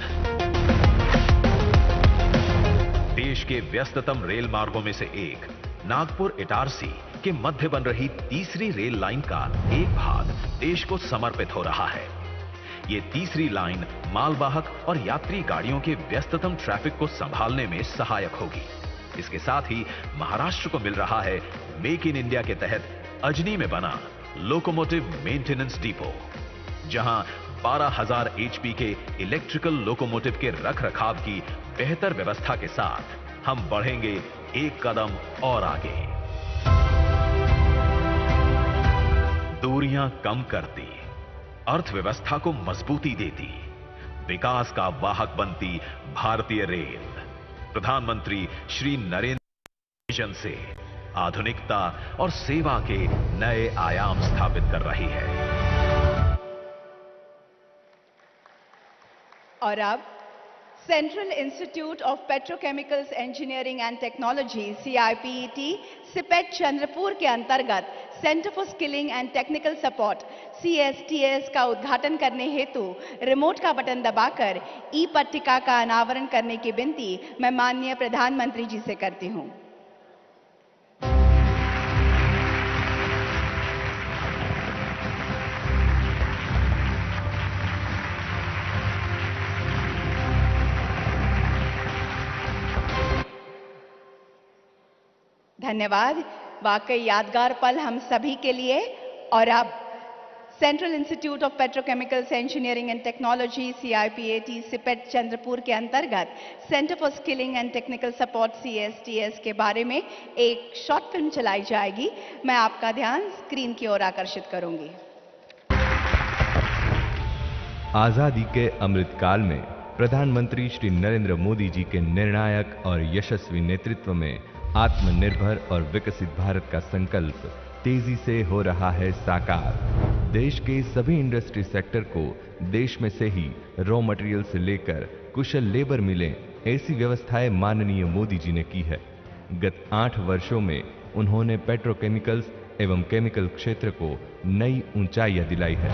देश के व्यस्ततम रेल मार्गों में से एक नागपुर इटारसी के मध्य बन रही तीसरी रेल लाइन का एक भाग देश को समर्पित हो रहा है। ये तीसरी लाइन मालवाहक और यात्री गाड़ियों के व्यस्ततम ट्रैफिक को संभालने में सहायक होगी। इसके साथ ही महाराष्ट्र को मिल रहा है मेक इन इंडिया के तहत अजनी में बना लोकोमोटिव मेंटेनेंस डिपो, जहां 12,000 HP के इलेक्ट्रिकल लोकोमोटिव के रखरखाव की बेहतर व्यवस्था के साथ हम बढ़ेंगे एक कदम और आगे। दूरियां कम करती, अर्थव्यवस्था को मजबूती देती, विकास का वाहक बनती भारतीय रेल प्रधानमंत्री श्री नरेंद्र मोदी विजन से आधुनिकता और सेवा के नए आयाम स्थापित कर रही है। और अब central institute of petrochemicals engineering and technology CIPET CIPET Chandrapur के अंतर्गत centre for skilling and technical support CSTS का उद्घाटन करने हेतु रिमोट का बटन दबाकर ई पट्टिका का अनावरण करने की विनती मैं माननीय प्रधानमंत्री जी से करती हूं। धन्यवाद। वाकई यादगार पल हम सभी के लिए। और अब central institute of petrochemicals engineering and technology CIPET CIPET Chandrapur के अंतर्गत centre for skilling and technical support CSTS के बारे में एक शॉर्ट फिल्म चलाई जाएगी। मैं आपका ध्यान स्क्रीन की ओर आकर्षित करूंगी। आजादी के अमृतकाल में प्रधानमंत्री श्री नरेंद्र मोदी जी के निर्णायक और यशस्वी नेतृत्व में आत्मनिर्भर और विकसित भारत का संकल्प तेजी से हो रहा है साकार। देश के सभी इंडस्ट्री सेक्टर को देश में से ही रॉ मटेरियल से लेकर कुशल लेबर मिले, ऐसी व्यवस्थाएं माननीय मोदी जी ने की है। गत 8 वर्षों में उन्होंने पेट्रोकेमिकल्स एवं केमिकल क्षेत्र को नई ऊंचाइयां दिलाई है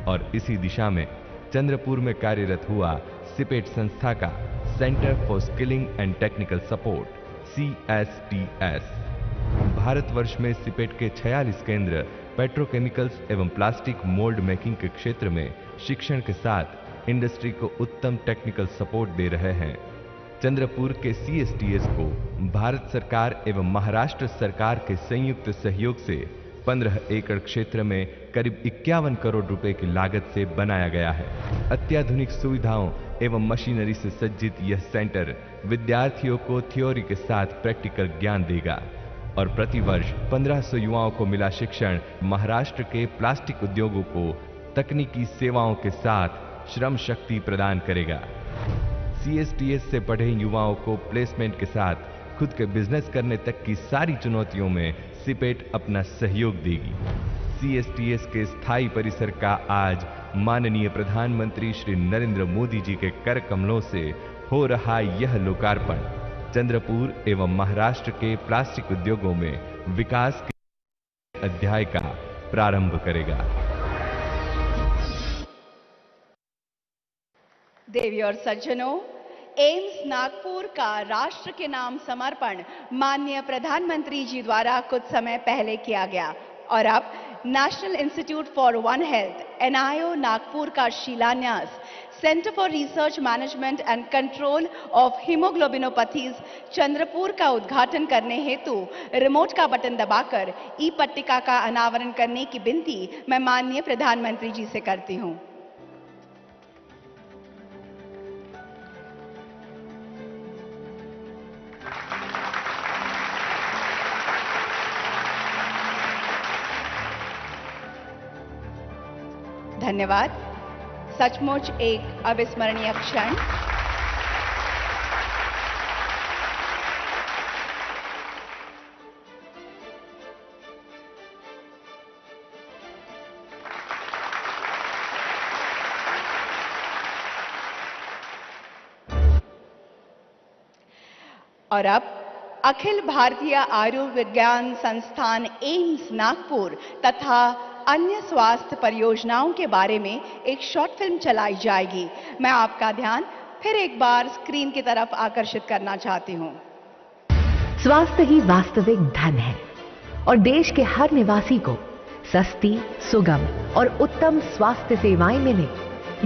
और इसी दिशा में चंद्रपुर में कार्यरत हुआ सिपेट संस्था का centre for skilling and technical support CSTS Bharatvarsh में सिपेट के 46 केंद्र पेट्रोकेमिकल्स एवं प्लास्टिक मोल्ड मेकिंग के क्षेत्र में शिक्षण के साथ इंडस्ट्री को उत्तम टेक्निकल सपोर्ट दे रहे हैं। चंद्रपुर के CSTS को भारत सरकार एवं महाराष्ट्र सरकार के संयुक्त सहयोग से 15 एकड़ क्षेत्र में करीब 51 करोड़ रुपए की लागत से बनाया गया है। अत्याधुनिक सुविधाओं एवं मशीनरी से सज्जित यह सेंटर विद्यार्थियों को थ्योरी के साथ प्रैक्टिकल ज्ञान देगा और प्रतिवर्ष 1500 युवाओं को मिला शिक्षण महाराष्ट्र के प्लास्टिक उद्योगों को तकनीकी सेवाओं के साथ श्रम शक्ति प्रदान करेगा। CSTS से पढ़े युवाओं को प्लेसमेंट के साथ खुद के बिजनेस करने तक की सारी चुनौतियों में सिपेट अपना सहयोग देगी। CSTS के स्थायी परिसर का आज माननीय प्रधानमंत्री श्री नरेंद्र मोदी जी के कर कमलों से हो रहा यह लोकार्पण चंद्रपुर एवं महाराष्ट्र के प्लास्टिक उद्योगों में विकास के अध्याय का प्रारंभ करेगा। देवी और सज्जनों, एम्स नागपुर का राष्ट्र के नाम समर्पण माननीय प्रधानमंत्री जी द्वारा कुछ समय पहले किया गया और अब national institute for one health NIO Nagpur का शिलान्यास centre for research management and control of haemoglobinopathies Chandrapur का उद्घाटन करने हेतु रिमोट का बटन दबाकर ई पट्टिका का अनावरण करने की विनती मैं माननीय प्रधानमंत्री जी से करती हूं। धन्यवाद। सचमुच एक अविस्मरणीय क्षण। और अब अखिल भारतीय आयुर्विज्ञान संस्थान एम्स नागपुर तथा अन्य स्वास्थ्य परियोजनाओं के बारे में एक शॉर्ट फिल्म चलाई जाएगी। मैं आपका ध्यान फिर एक बार स्क्रीन की तरफ आकर्षित करना चाहती हूं। स्वास्थ्य ही वास्तविक धन है और देश के हर निवासी को सस्ती, सुगम और उत्तम स्वास्थ्य सेवाएं मिले,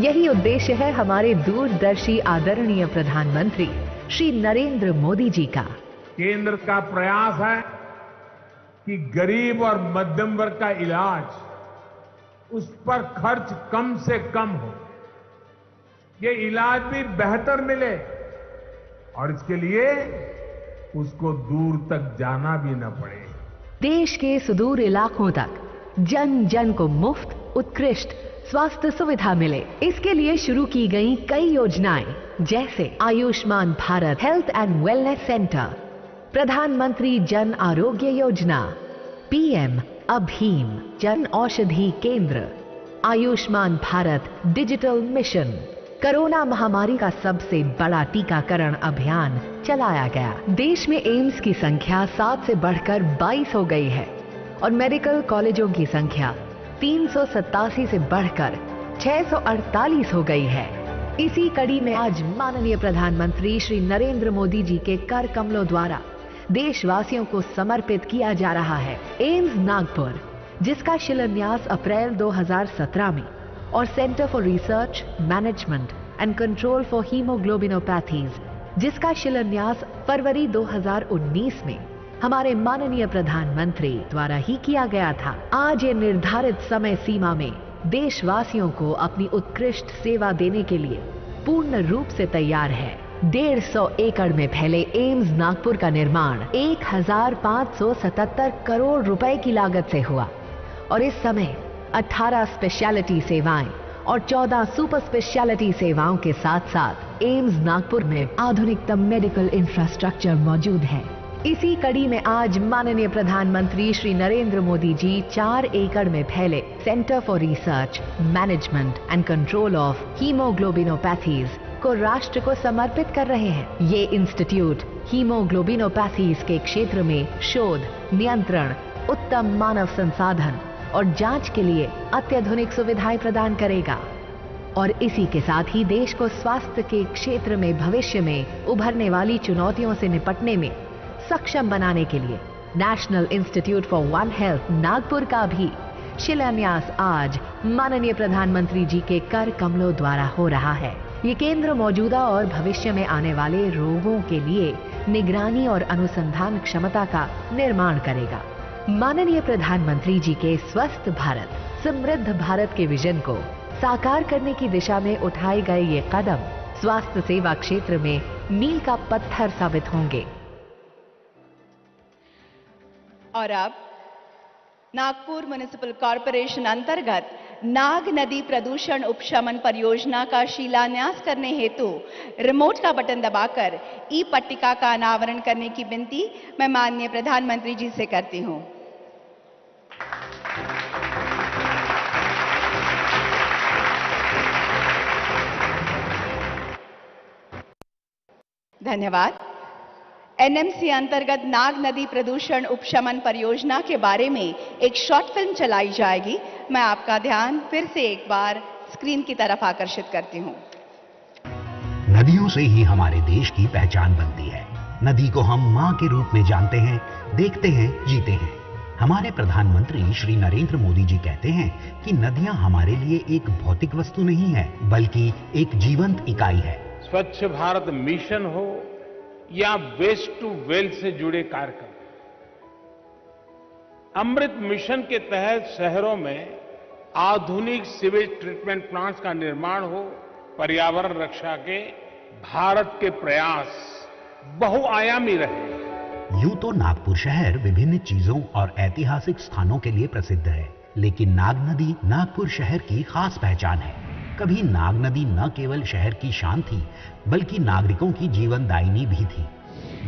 यही उद्देश्य है हमारे दूरदर्शी आदरणीय प्रधानमंत्री श्री नरेंद्र मोदी जी का। केंद्र का प्रयास है कि गरीब और मध्यम वर्ग का इलाज, उस पर खर्च कम से कम हो, ये इलाज भी बेहतर मिले और इसके लिए उसको दूर तक जाना भी न पड़े। देश के सुदूर इलाकों तक जन जन को मुफ्त उत्कृष्ट स्वास्थ्य सुविधा मिले, इसके लिए शुरू की गई कई योजनाएं जैसे Ayushman Bharat health and wellness centre, प्रधानमंत्री जन आरोग्य योजना, PM अभीम जन औषधि केंद्र, Ayushman Bharat digital mission, corona महामारी का सबसे बड़ा टीकाकरण अभियान चलाया गया। देश में एम्स की संख्या 7 से बढ़कर 22 हो गई है और मेडिकल कॉलेजों की संख्या 387 से बढ़कर 648 हो गई है। इसी कड़ी में आज माननीय प्रधानमंत्री श्री नरेंद्र मोदी जी के कर कमलों द्वारा देशवासियों को समर्पित किया जा रहा है एम्स नागपुर, जिसका शिलान्यास अप्रैल 2017 में और centre for research management and control for haemoglobinopathies, जिसका शिलान्यास फरवरी 2019 में हमारे माननीय प्रधानमंत्री द्वारा ही किया गया था। आज ये निर्धारित समय सीमा में देशवासियों को अपनी उत्कृष्ट सेवा देने के लिए पूर्ण रूप से तैयार है। 150 एकड़ में फैले एम्स नागपुर का निर्माण 1577 करोड़ रुपए की लागत से हुआ और इस समय 18 स्पेशलिटी सेवाएं और 14 सुपर स्पेशलिटी सेवाओं के साथ साथ एम्स नागपुर में आधुनिकतम मेडिकल इंफ्रास्ट्रक्चर मौजूद है। इसी कड़ी में आज माननीय प्रधानमंत्री श्री नरेंद्र मोदी जी 4 एकड़ में फैले centre for research management and control of haemoglobinopathies को राष्ट्र को समर्पित कर रहे हैं। ये इंस्टीट्यूट हीमोग्लोबिनोपैथीज के क्षेत्र में शोध, नियंत्रण, उत्तम मानव संसाधन और जांच के लिए अत्याधुनिक सुविधाएं प्रदान करेगा और इसी के साथ ही देश को स्वास्थ्य के क्षेत्र में भविष्य में उभरने वाली चुनौतियों से निपटने में सक्षम बनाने के लिए national institute for one health Nagpur का भी शिलान्यास आज माननीय प्रधानमंत्री जी के कर कमलों द्वारा हो रहा है। ये केंद्र मौजूदा और भविष्य में आने वाले रोगों के लिए निगरानी और अनुसंधान क्षमता का निर्माण करेगा। माननीय प्रधानमंत्री जी के स्वस्थ भारत, समृद्ध भारत के विजन को साकार करने की दिशा में उठाए गए ये कदम स्वास्थ्य सेवा क्षेत्र में मील का पत्थर साबित होंगे। और अब नागपुर म्युनिसिपल कॉरपोरेशन अंतर्गत नाग नदी प्रदूषण उपशमन परियोजना का शिलान्यास करने हेतु रिमोट का बटन दबाकर ई पट्टिका का अनावरण करने की विनती मैं माननीय प्रधानमंत्री जी से करती हूं। धन्यवाद। NMC अंतर्गत नाग नदी प्रदूषण उपशमन परियोजना के बारे में एक शॉर्ट फिल्म चलाई जाएगी। मैं आपका ध्यान फिर से एक बार स्क्रीन की तरफ आकर्षित करती हूं। नदियों से ही हमारे देश की पहचान बनती है। नदी को हम मां के रूप में जानते हैं, देखते हैं, जीते हैं। हमारे प्रधानमंत्री श्री नरेंद्र मोदी जी कहते हैं कि नदियां हमारे लिए एक भौतिक वस्तु नहीं है, बल्कि एक जीवंत इकाई है। स्वच्छ भारत मिशन हो या वेस्ट टू वेल्थ से जुड़े कार्यक्रम, अमृत मिशन के तहत शहरों में आधुनिक सीवेज ट्रीटमेंट प्लांट्स का निर्माण हो, पर्यावरण रक्षा के भारत के प्रयास बहुआयामी रहे। यूं तो नागपुर शहर विभिन्न चीजों और ऐतिहासिक स्थानों के लिए प्रसिद्ध है, लेकिन नाग नदी नागपुर शहर की खास पहचान है। कभी नाग नदी न केवल शहर की शान थी, बल्कि नागरिकों की जीवनदायिनी भी थी।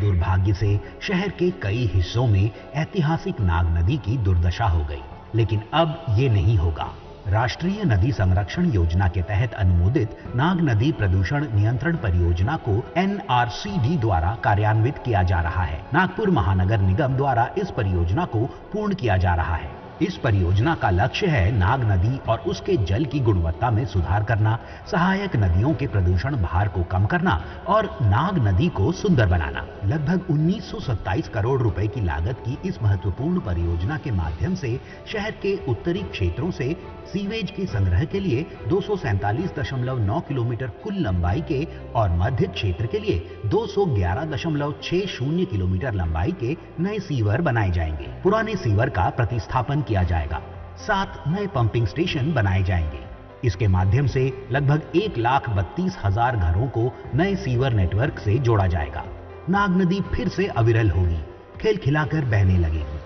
दुर्भाग्य से शहर के कई हिस्सों में ऐतिहासिक नाग नदी की दुर्दशा हो गई, लेकिन अब ये नहीं होगा। राष्ट्रीय नदी संरक्षण योजना के तहत अनुमोदित नाग नदी प्रदूषण नियंत्रण परियोजना को NRCD द्वारा कार्यान्वित किया जा रहा है। नागपुर महानगर निगम द्वारा इस परियोजना को पूर्ण किया जा रहा है। इस परियोजना का लक्ष्य है नाग नदी और उसके जल की गुणवत्ता में सुधार करना, सहायक नदियों के प्रदूषण भार को कम करना और नाग नदी को सुंदर बनाना। लगभग 1927 करोड़ रुपए की लागत की इस महत्वपूर्ण परियोजना के माध्यम से शहर के उत्तरी क्षेत्रों से सीवेज के संग्रह के लिए 247.9 किलोमीटर कुल लंबाई के और मध्य क्षेत्र के लिए 211.60 किलोमीटर लंबाई के नए सीवर बनाए जाएंगे। पुराने सीवर का प्रतिस्थापन किया जाएगा। 7 नए पंपिंग स्टेशन बनाए जाएंगे। इसके माध्यम से लगभग 1,32,000 घरों को नए सीवर नेटवर्क से जोड़ा जाएगा। नाग नदी फिर से अविरल होगी, खिलखिलाकर बहने लगेगी।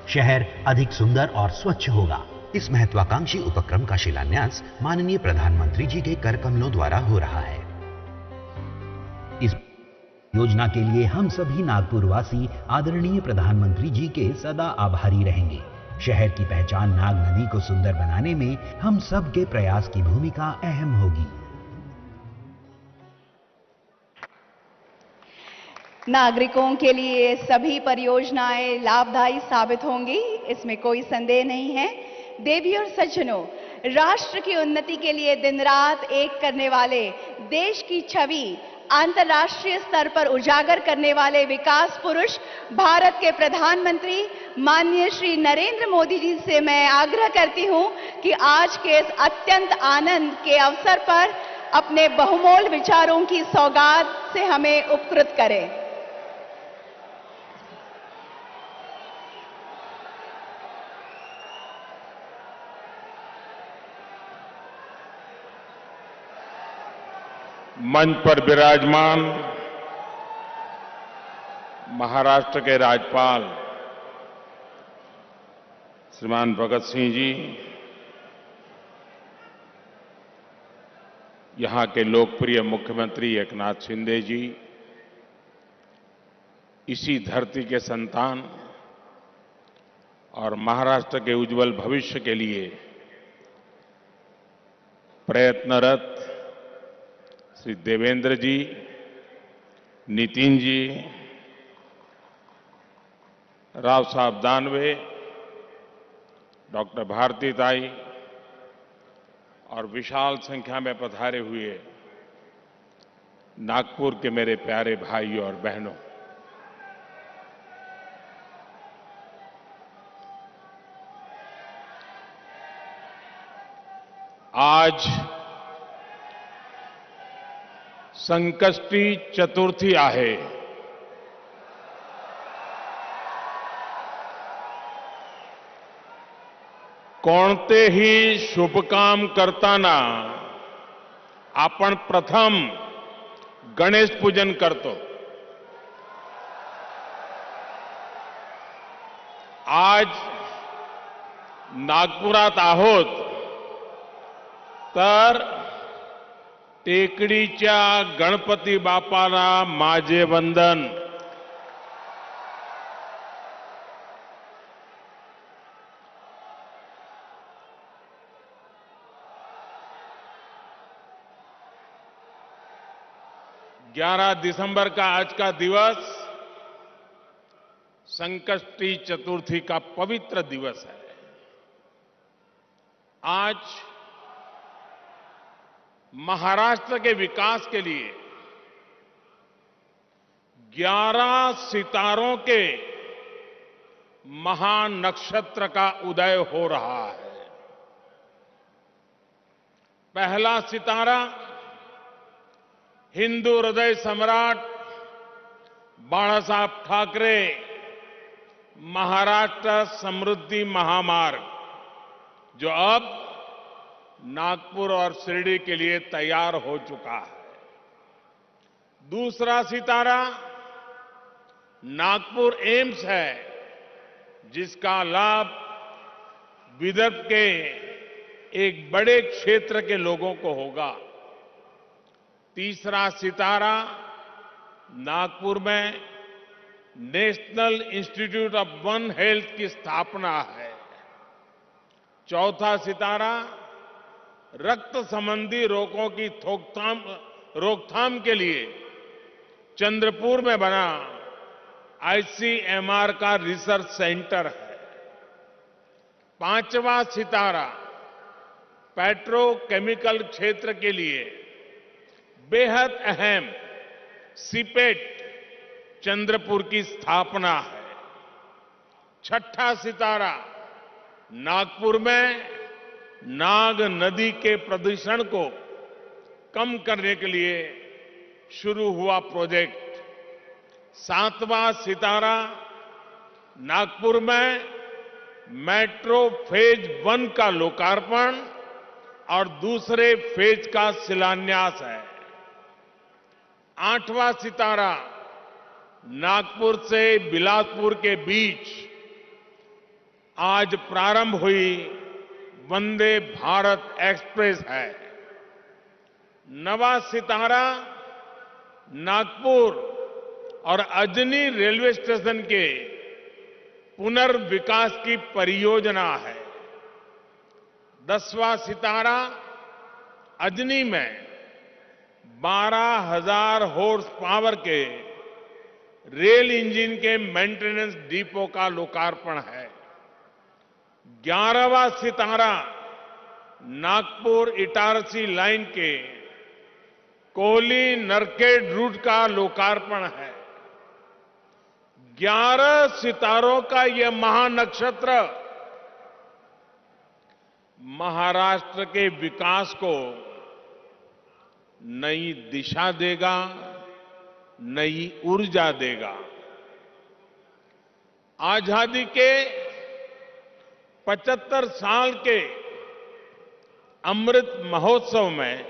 शहर अधिक सुंदर और स्वच्छ होगा। इस महत्वाकांक्षी उपक्रम का शिलान्यास माननीय प्रधानमंत्री जी के कर कमलों द्वारा हो रहा है। इस योजना के लिए हम सभी नागपुर वासी आदरणीय प्रधानमंत्री जी के सदा आभारी रहेंगे। शहर की पहचान नाग नदी को सुंदर बनाने में हम सब के प्रयास की भूमिका अहम होगी। नागरिकों के लिए सभी परियोजनाएं लाभदायी साबित होंगी, इसमें कोई संदेह नहीं है। देवी और सज्जनों, राष्ट्र की उन्नति के लिए दिन रात एक करने वाले, देश की छवि अंतर्राष्ट्रीय स्तर पर उजागर करने वाले विकास पुरुष भारत के प्रधानमंत्री माननीय श्री नरेंद्र मोदी जी से मैं आग्रह करती हूं कि आज के इस अत्यंत आनंद के अवसर पर अपने बहुमूल्य विचारों की सौगात से हमें उपकृत करें। मंच पर विराजमान महाराष्ट्र के राज्यपाल श्रीमान भगत सिंह जी, यहां के लोकप्रिय मुख्यमंत्री एकनाथ शिंदे जी, इसी धरती के संतान और महाराष्ट्र के उज्जवल भविष्य के लिए प्रयत्नरत श्री देवेंद्र जी, नितिन जी, राव साहब दानवे, डॉक्टर भारती ताई और विशाल संख्या में पधारे हुए नागपुर के मेरे प्यारे भाइयों और बहनों, आज संकष्टी चतुर्थी आहे। कोणतेही शुभकाम करताना आपण प्रथम गणेश पूजन करतो। आज नागपुरात आहोत तर टेकडीच्या गणपती बापाला माझे वंदन। ग्यारह दिसंबर का आज का दिवस संकष्टी चतुर्थी का पवित्र दिवस है। आज महाराष्ट्र के विकास के लिए 11 सितारों के महानक्षत्र का उदय हो रहा है। पहला सितारा हिंदू हृदय सम्राट बाला साहब ठाकरे महाराष्ट्र समृद्धि महामार्ग, जो अब नागपुर और शिरडी के लिए तैयार हो चुका है। दूसरा सितारा नागपुर एम्स है, जिसका लाभ विदर्भ के एक बड़े क्षेत्र के लोगों को होगा। तीसरा सितारा नागपुर में national institute of one health की स्थापना है। चौथा सितारा रक्त संबंधी रोगों की रोकथाम के लिए चंद्रपुर में बना आईसीएमआर का रिसर्च सेंटर है। पांचवा सितारा पेट्रोकेमिकल क्षेत्र के लिए बेहद अहम सीपेट चंद्रपुर की स्थापना है। छठा सितारा नागपुर में नाग नदी के प्रदूषण को कम करने के लिए शुरू हुआ प्रोजेक्ट। सातवां सितारा नागपुर में मेट्रो फेज 1 का लोकार्पण और दूसरे फेज का शिलान्यास है। आठवां सितारा नागपुर से बिलासपुर के बीच आज प्रारंभ हुई वंदे भारत एक्सप्रेस है। नवा सितारा नागपुर और अजनी रेलवे स्टेशन के पुनर्विकास की परियोजना है। 10वां सितारा अजनी में 12,000 हॉर्स पावर के रेल इंजन के मेंटेनेंस डिपो का लोकार्पण है। 11वां सितारा नागपुर इटारसी लाइन के कोहली नरखेड़ रूट का लोकार्पण है। 11 सितारों का यह महानक्षत्र महाराष्ट्र के विकास को नई दिशा देगा, नई ऊर्जा देगा। आजादी के 75 साल के अमृत महोत्सव में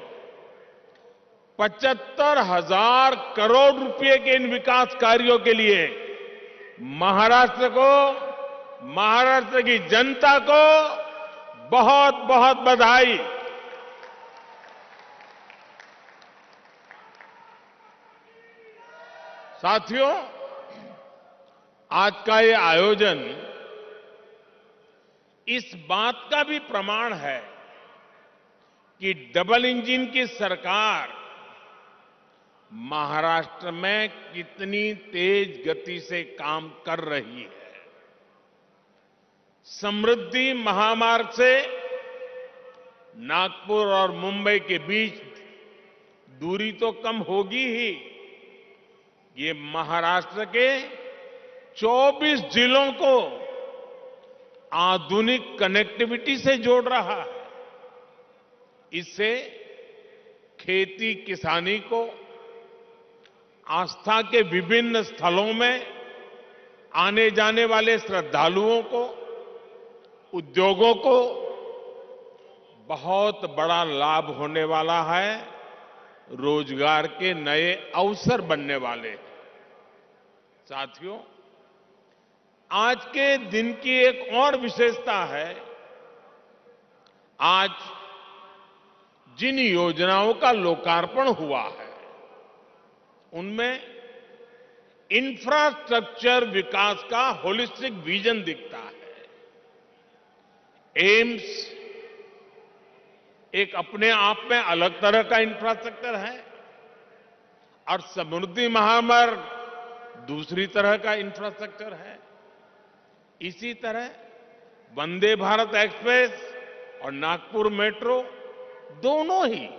75,000 करोड़ रुपए के इन विकास कार्यों के लिए महाराष्ट्र को, महाराष्ट्र की जनता को बहुत बहुत बधाई। साथियों, आज का ये आयोजन इस बात का भी प्रमाण है कि डबल इंजन की सरकार महाराष्ट्र में कितनी तेज गति से काम कर रही है। समृद्धि महामार्ग से नागपुर और मुंबई के बीच दूरी तो कम होगी ही, ये महाराष्ट्र के 24 जिलों को आधुनिक कनेक्टिविटी से जोड़ रहा है। इससे खेती किसानी को, आस्था के विभिन्न स्थलों में आने जाने वाले श्रद्धालुओं को, उद्योगों को बहुत बड़ा लाभ होने वाला है। रोजगार के नए अवसर बनने वाले हैं। साथियों, आज के दिन की एक और विशेषता है, आज जिन योजनाओं का लोकार्पण हुआ है उनमें इंफ्रास्ट्रक्चर विकास का होलिस्टिक विजन दिखता है। एम्स एक अपने आप में अलग तरह का इंफ्रास्ट्रक्चर है और समृद्धि महामार्ग दूसरी तरह का इंफ्रास्ट्रक्चर है। इसी तरह वंदे भारत एक्सप्रेस और नागपुर मेट्रो दोनों ही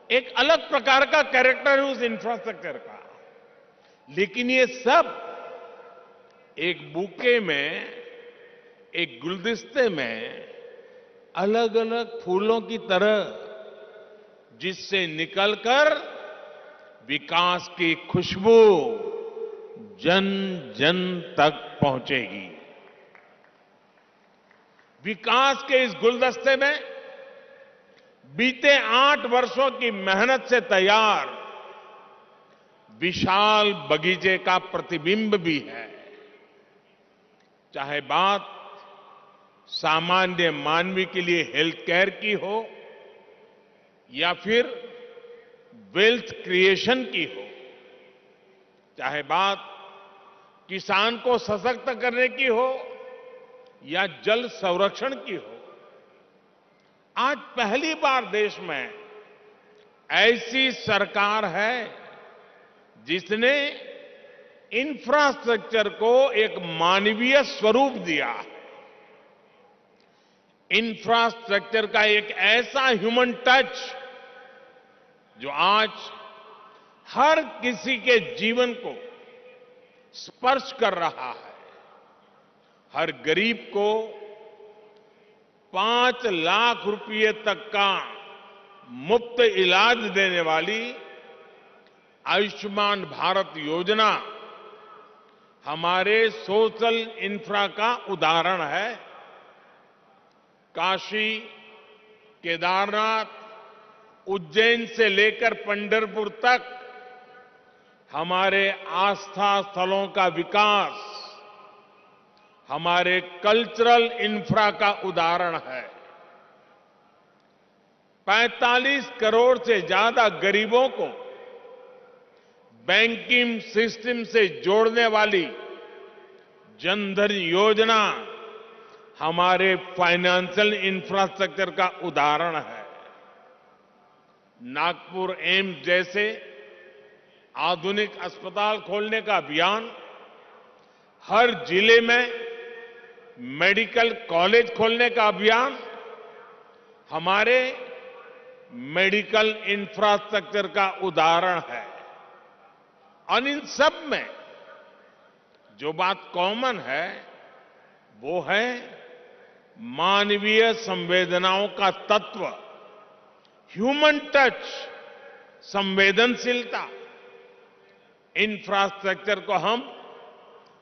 एक अलग प्रकार का कैरेक्टर है उस इंफ्रास्ट्रक्चर का, लेकिन ये सब एक बुके में एक गुलदस्ते में अलग अलग फूलों की तरह जिससे निकलकर विकास की खुशबू जन जन तक पहुंचेगी। विकास के इस गुलदस्ते में बीते 8 वर्षों की मेहनत से तैयार विशाल बगीचे का प्रतिबिंब भी है। चाहे बात सामान्य मानवी के लिए हेल्थ केयर की हो या फिर वेल्थ क्रिएशन की हो, चाहे बात किसान को सशक्त करने की हो या जल संरक्षण की हो, आज पहली बार देश में ऐसी सरकार है जिसने इंफ्रास्ट्रक्चर को एक मानवीय स्वरूप दिया है। इंफ्रास्ट्रक्चर का एक ऐसा ह्यूमन टच जो आज हर किसी के जीवन को स्पर्श कर रहा है। हर गरीब को 5 लाख रुपए तक का मुफ्त इलाज देने वाली आयुष्मान भारत योजना हमारे सोशल इंफ्रा का उदाहरण है। काशी, केदारनाथ, उज्जैन से लेकर पंढरपुर तक हमारे आस्था स्थलों का विकास हमारे कल्चरल इंफ्रा का उदाहरण है। 45 करोड़ से ज्यादा गरीबों को बैंकिंग सिस्टम से जोड़ने वाली जनधन योजना हमारे फाइनेंशियल इंफ्रास्ट्रक्चर का उदाहरण है। नागपुर एम्स जैसे आधुनिक अस्पताल खोलने का अभियान, हर जिले में मेडिकल कॉलेज खोलने का अभियान हमारे मेडिकल इंफ्रास्ट्रक्चर का उदाहरण है। और इन सब में जो बात कॉमन है वो है मानवीय संवेदनाओं का तत्व, ह्यूमन टच, संवेदनशीलता। इंफ्रास्ट्रक्चर को हम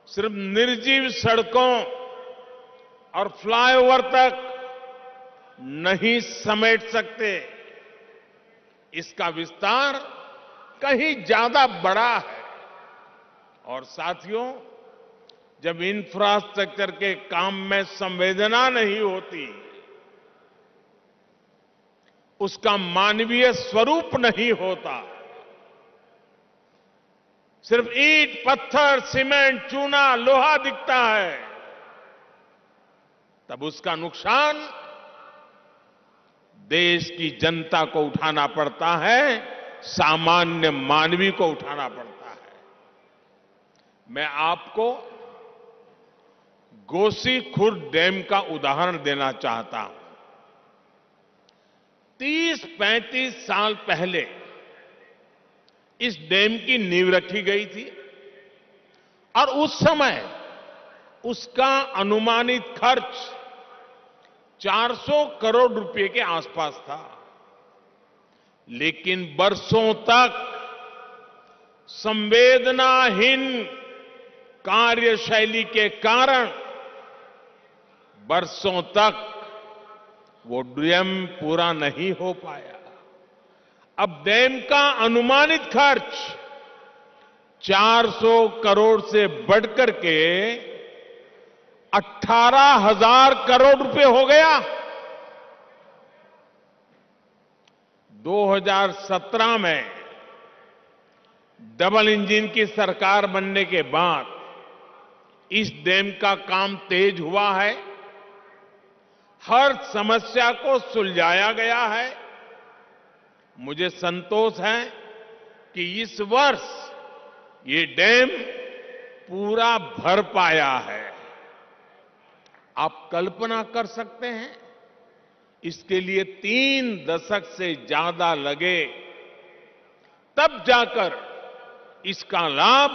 सिर्फ निर्जीव सड़कों और फ्लाईओवर तक नहीं समेट सकते। इसका विस्तार कहीं ज्यादा बड़ा है। और साथियों, जब इंफ्रास्ट्रक्चर के काम में संवेदना नहीं होती, उसका मानवीय स्वरूप नहीं होता, सिर्फ ईंट, पत्थर, सीमेंट, चूना, लोहा दिखता है, तब उसका नुकसान देश की जनता को उठाना पड़ता है, सामान्य मानवी को उठाना पड़ता है। मैं आपको गोसीखुर्द डैम का उदाहरण देना चाहता हूं। 30-35 साल पहले इस डैम की नींव रखी गई थी और उस समय उसका अनुमानित खर्च 400 करोड़ रुपए के आसपास था। लेकिन बरसों तक संवेदनाहीन कार्यशैली के कारण बरसों तक वो डैम पूरा नहीं हो पाया। अब डैम का अनुमानित खर्च 400 करोड़ से बढ़कर के 18,000 करोड़ रुपए हो गया। 2017 में डबल इंजन की सरकार बनने के बाद इस डैम का काम तेज हुआ है। हर समस्या को सुलझाया गया है। मुझे संतोष है कि इस वर्ष ये डैम पूरा भर पाया है। आप कल्पना कर सकते हैं, इसके लिए 3 दशक से ज्यादा लगे, तब जाकर इसका लाभ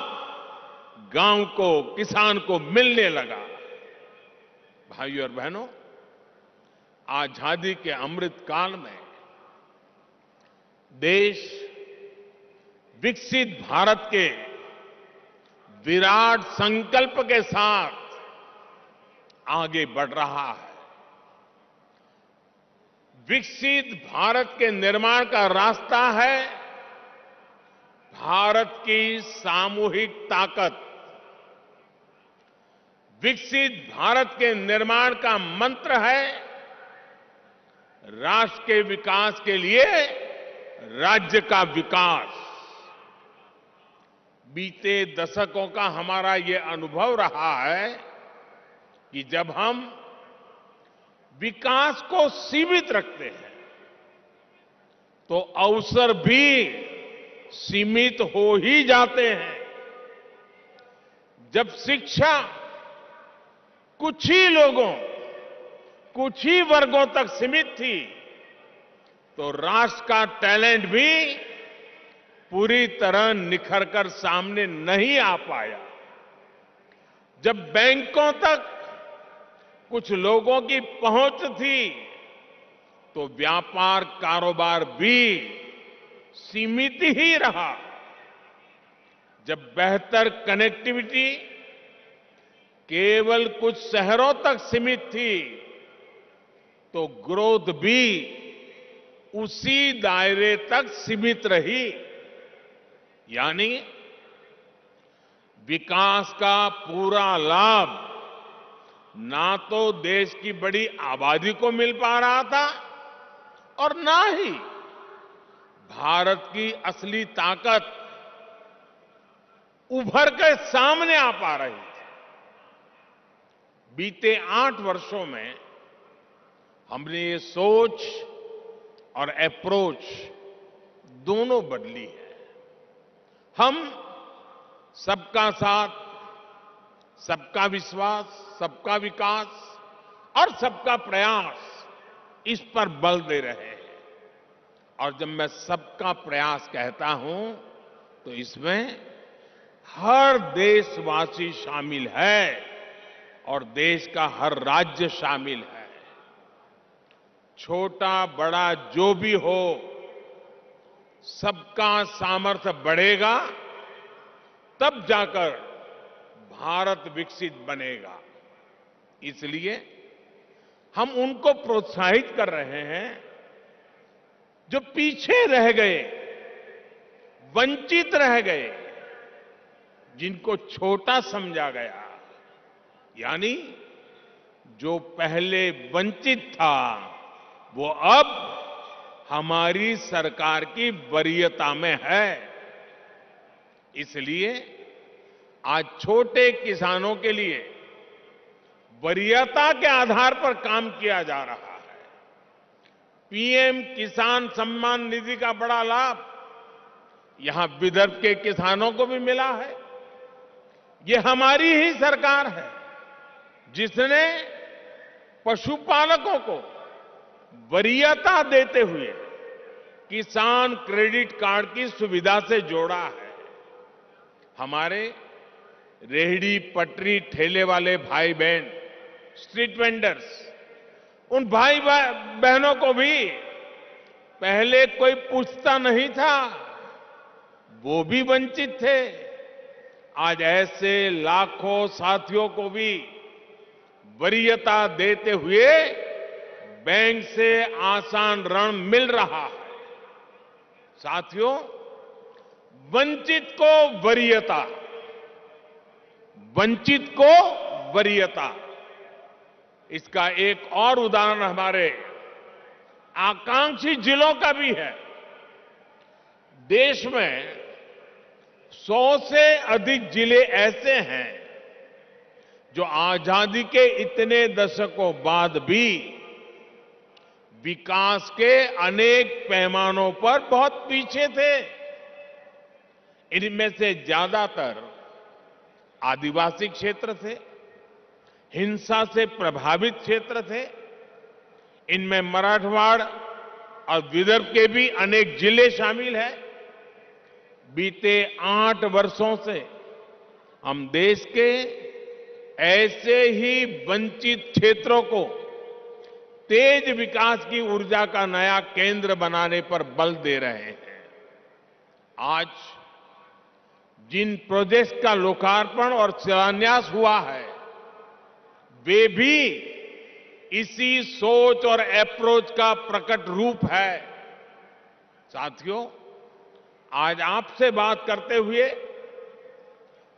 गांव को, किसान को मिलने लगा। भाइयों और बहनों, आजादी के अमृत काल में देश विकसित भारत के विराट संकल्प के साथ आगे बढ़ रहा है। विकसित भारत के निर्माण का रास्ता है भारत की सामूहिक ताकत। विकसित भारत के निर्माण का मंत्र है राष्ट्र के विकास के लिए राज्य का विकास। बीते दशकों का हमारा ये अनुभव रहा है कि जब हम विकास को सीमित रखते हैं तो अवसर भी सीमित हो ही जाते हैं। जब शिक्षा कुछ ही लोगों, कुछ ही वर्गों तक सीमित थी तो राष्ट्र का टैलेंट भी पूरी तरह निखर कर सामने नहीं आ पाया। जब बैंकों तक कुछ लोगों की पहुंच थी तो व्यापार कारोबार भी सीमित ही रहा। जब बेहतर कनेक्टिविटी केवल कुछ शहरों तक सीमित थी तो ग्रोथ भी उसी दायरे तक सीमित रही। यानी विकास का पूरा लाभ ना तो देश की बड़ी आबादी को मिल पा रहा था और ना ही भारत की असली ताकत उभर कर सामने आ पा रही थी। बीते 8 वर्षों में हमने ये सोच और अप्रोच दोनों बदली है। हम सबका साथ, सबका विश्वास, सबका विकास और सबका प्रयास, इस पर बल दे रहे हैं। और जब मैं सबका प्रयास कहता हूं तो इसमें हर देशवासी शामिल है और देश का हर राज्य शामिल है। छोटा बड़ा जो भी हो, सबका सामर्थ्य बढ़ेगा तब जाकर भारत विकसित बनेगा। इसलिए हम उनको प्रोत्साहित कर रहे हैं जो पीछे रह गए, वंचित रह गए, जिनको छोटा समझा गया। यानी जो पहले वंचित था वो अब हमारी सरकार की वरीयता में है। इसलिए आज छोटे किसानों के लिए वरीयता के आधार पर काम किया जा रहा है। पीएम किसान सम्मान निधि का बड़ा लाभ यहां विदर्भ के किसानों को भी मिला है। ये हमारी ही सरकार है जिसने पशुपालकों को वरीयता देते हुए किसान क्रेडिट कार्ड की सुविधा से जोड़ा है। हमारे रेहड़ी पटरी ठेले वाले भाई बहन, स्ट्रीट वेंडर्स, उन भाई बहनों को भी पहले कोई पूछता नहीं था, वो भी वंचित थे। आज ऐसे लाखों साथियों को भी वरीयता देते हुए बैंक से आसान ऋण मिल रहा है। साथियों, वंचित को वरीयता, वंचित को वरीयता, इसका एक और उदाहरण हमारे आकांक्षी जिलों का भी है। देश में 100 से अधिक जिले ऐसे हैं जो आजादी के इतने दशकों बाद भी विकास के अनेक पैमानों पर बहुत पीछे थे। इनमें से ज्यादातर आदिवासी क्षेत्र थे, हिंसा से प्रभावित क्षेत्र थे। इनमें मराठवाड़ और विदर्भ के भी अनेक जिले शामिल हैं। बीते 8 वर्षों से हम देश के ऐसे ही वंचित क्षेत्रों को तेज विकास की ऊर्जा का नया केंद्र बनाने पर बल दे रहे हैं। आज जिन प्रोजेक्ट्स का लोकार्पण और शिलान्यास हुआ है, वे भी इसी सोच और अप्रोच का प्रकट रूप है। साथियों, आज आपसे बात करते हुए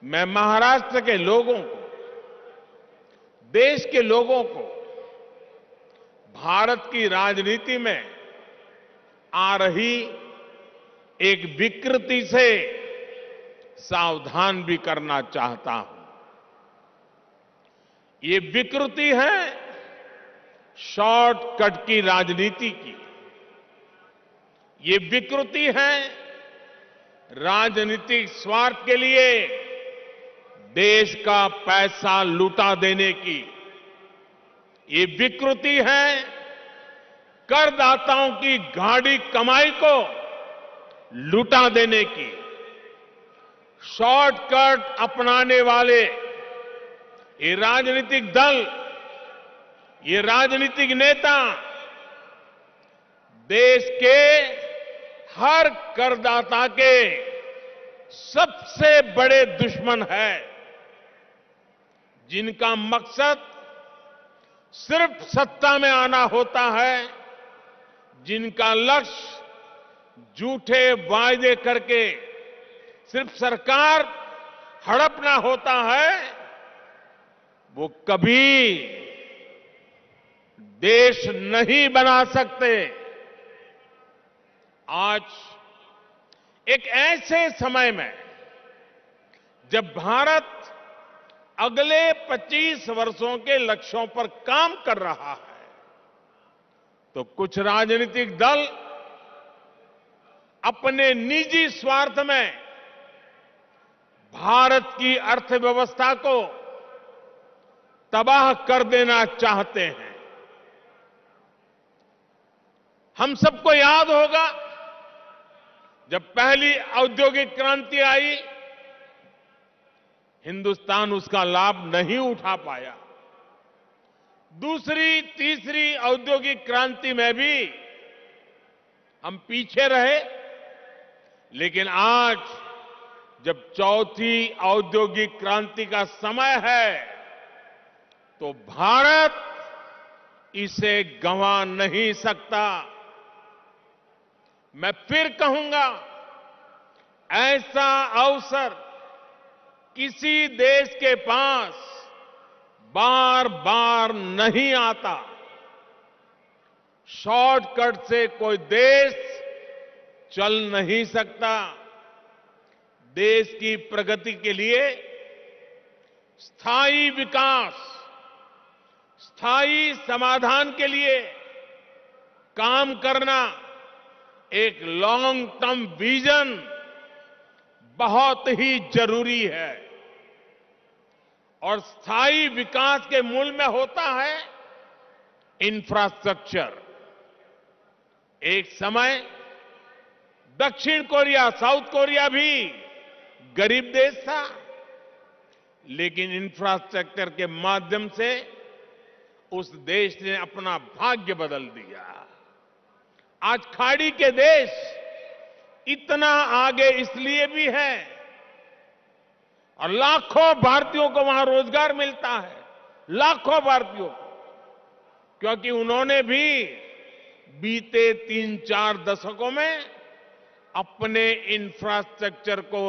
मैं महाराष्ट्र के लोगों को, देश के लोगों को भारत की राजनीति में आ रही एक विकृति से सावधान भी करना चाहता हूं। ये विकृति है शॉर्टकट की राजनीति की। ये विकृति है राजनीतिक स्वार्थ के लिए देश का पैसा लुटा देने की। ये विकृति है करदाताओं की गाढ़ी कमाई को लुटा देने की। शॉर्टकट अपनाने वाले ये राजनीतिक दल, ये राजनीतिक नेता देश के हर करदाता के सबसे बड़े दुश्मन है, जिनका मकसद सिर्फ सत्ता में आना होता है, जिनका लक्ष्य झूठे वायदे करके सिर्फ सरकार हड़पना होता है, वो कभी देश नहीं बना सकते। आज एक ऐसे समय में जब भारत अगले 25 वर्षों के लक्ष्यों पर काम कर रहा है, तो कुछ राजनीतिक दल अपने निजी स्वार्थ में भारत की अर्थव्यवस्था को तबाह कर देना चाहते हैं। हम सबको याद होगा, जब पहली औद्योगिक क्रांति आई, हिंदुस्तान उसका लाभ नहीं उठा पाया। दूसरी, तीसरी औद्योगिक क्रांति में भी हम पीछे रहे, लेकिन आज जब चौथी औद्योगिक क्रांति का समय है, तो भारत इसे गंवा नहीं सकता। मैं फिर कहूंगा, ऐसा अवसर किसी देश के पास बार बार नहीं आता। शॉर्टकट से कोई देश चल नहीं सकता। देश की प्रगति के लिए स्थायी विकास, स्थायी समाधान के लिए काम करना, एक लॉन्ग टर्म विजन बहुत ही जरूरी है। और स्थायी विकास के मूल में होता है इंफ्रास्ट्रक्चर। एक समय दक्षिण कोरिया, साउथ कोरिया भी गरीब देश था, लेकिन इंफ्रास्ट्रक्चर के माध्यम से उस देश ने अपना भाग्य बदल दिया। आज खाड़ी के देश इतना आगे इसलिए भी है, और लाखों भारतीयों को वहां रोजगार मिलता है, लाखों भारतीयों को, क्योंकि उन्होंने भी बीते 3-4 दशकों में अपने इंफ्रास्ट्रक्चर को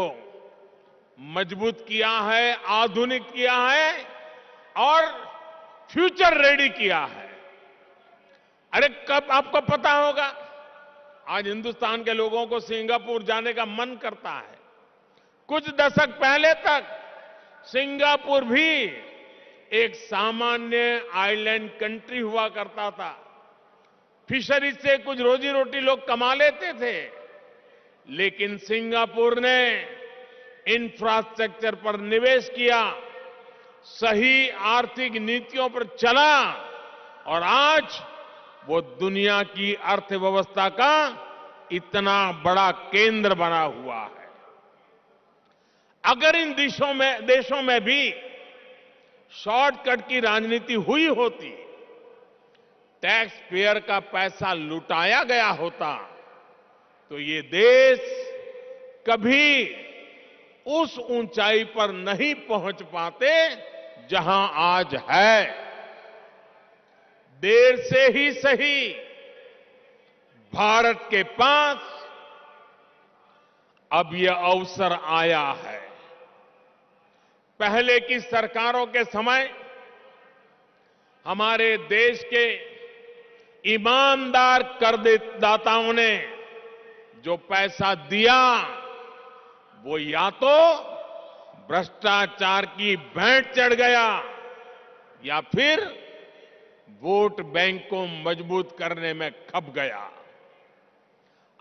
मजबूत किया है, आधुनिक किया है और फ्यूचर रेडी किया है। अरे कब आपको पता होगा, आज हिंदुस्तान के लोगों को सिंगापुर जाने का मन करता है। कुछ दशक पहले तक सिंगापुर भी एक सामान्य आइलैंड कंट्री हुआ करता था। फिशरीज से कुछ रोजी रोटी लोग कमा लेते थे, लेकिन सिंगापुर ने इंफ्रास्ट्रक्चर पर निवेश किया, सही आर्थिक नीतियों पर चला, और आज वो दुनिया की अर्थव्यवस्था का इतना बड़ा केंद्र बना हुआ है। अगर इन देशों में भी शॉर्टकट की राजनीति हुई होती, टैक्स पेयर का पैसा लुटाया गया होता, तो ये देश कभी उस ऊंचाई पर नहीं पहुंच पाते जहां आज है। देर से ही सही, भारत के पास अब यह अवसर आया है। पहले की सरकारों के समय हमारे देश के ईमानदार करदाताओं ने जो पैसा दिया, वो या तो भ्रष्टाचार की भेंट चढ़ गया या फिर वोट बैंक को मजबूत करने में खप गया।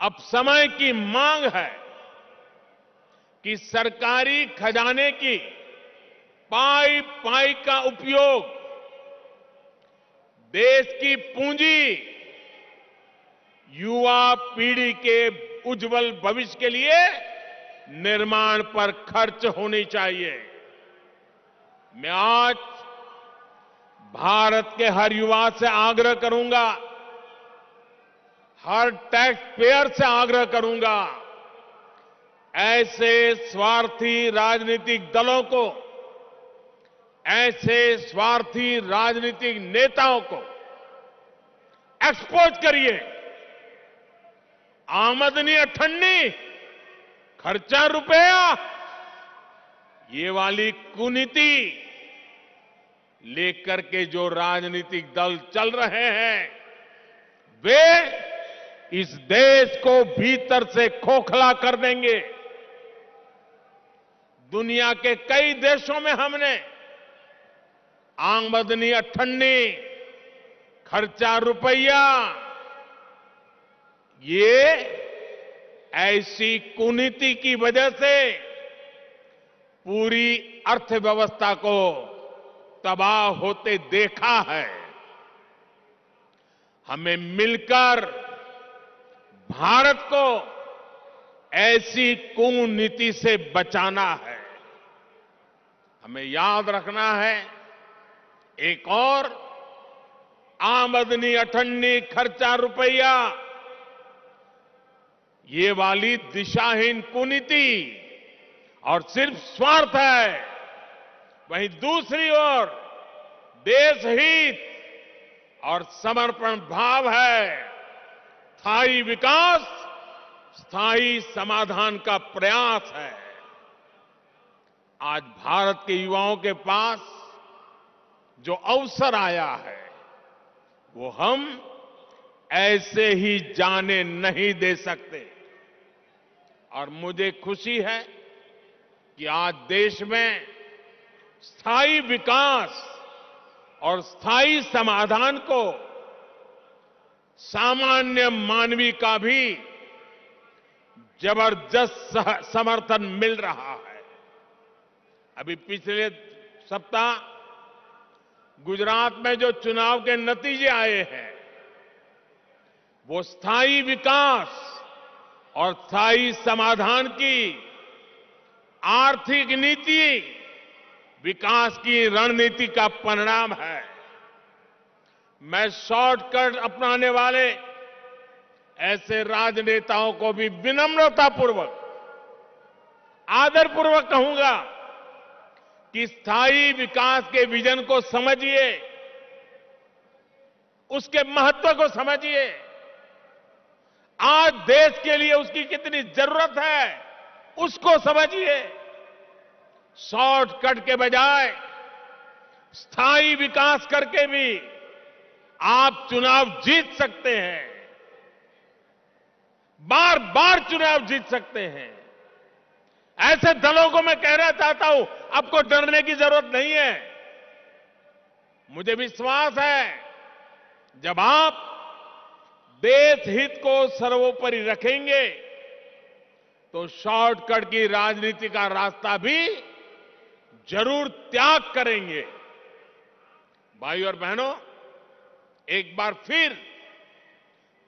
अब समय की मांग है कि सरकारी खजाने की पाई पाई का उपयोग देश की पूंजी, युवा पीढ़ी के उज्जवल भविष्य के लिए निर्माण पर खर्च होनी चाहिए। मैं आज भारत के हर युवा से आग्रह करूंगा, हर टैक्स पेयर से आग्रह करूंगा, ऐसे स्वार्थी राजनीतिक दलों को, ऐसे स्वार्थी राजनीतिक नेताओं को एक्सपोज करिए। आमदनी अठन्नी, खर्चा रुपया, ये वाली कुनीति लेकर के जो राजनीतिक दल चल रहे हैं, वे इस देश को भीतर से खोखला कर देंगे। दुनिया के कई देशों में हमने आमदनी अठन्नी, खर्चा रुपया, ये ऐसी कुनीति की वजह से पूरी अर्थव्यवस्था को तबाह होते देखा है। हमें मिलकर भारत को ऐसी कुनीति से बचाना है। हमें याद रखना है, एक और आमदनी अठन्नी, खर्चा रुपया, ये वाली दिशाहीन कुनीति और सिर्फ स्वार्थ है। वहीं दूसरी ओर देश हित और समर्पण भाव है। स्थायी विकास, स्थायी समाधान का प्रयास है। आज भारत के युवाओं के पास जो अवसर आया है, वो हम ऐसे ही जाने नहीं दे सकते। और मुझे खुशी है कि आज देश में स्थायी विकास और स्थायी समाधान को सामान्य मानवी का भी जबरदस्त समर्थन मिल रहा है। अभी पिछले सप्ताह गुजरात में जो चुनाव के नतीजे आए हैं, वो स्थायी विकास और स्थायी समाधान की आर्थिक नीति, विकास की रणनीति का परिणाम है। मैं शॉर्टकट अपनाने वाले ऐसे राजनेताओं को भी विनम्रतापूर्वक, आदरपूर्वक कहूंगा कि स्थायी विकास के विजन को समझिए, उसके महत्व को समझिए। आज देश के लिए उसकी कितनी जरूरत है, उसको समझिए। शॉर्टकट के बजाय स्थायी विकास करके भी आप चुनाव जीत सकते हैं, बार बार चुनाव जीत सकते हैं। ऐसे दलों को मैं कहना चाहता हूं, आपको डरने की जरूरत नहीं है। मुझे विश्वास है, जब आप देश हित को सर्वोपरि रखेंगे, तो शॉर्टकट की राजनीति का रास्ता भी जरूर त्याग करेंगे। भाई और बहनों, एक बार फिर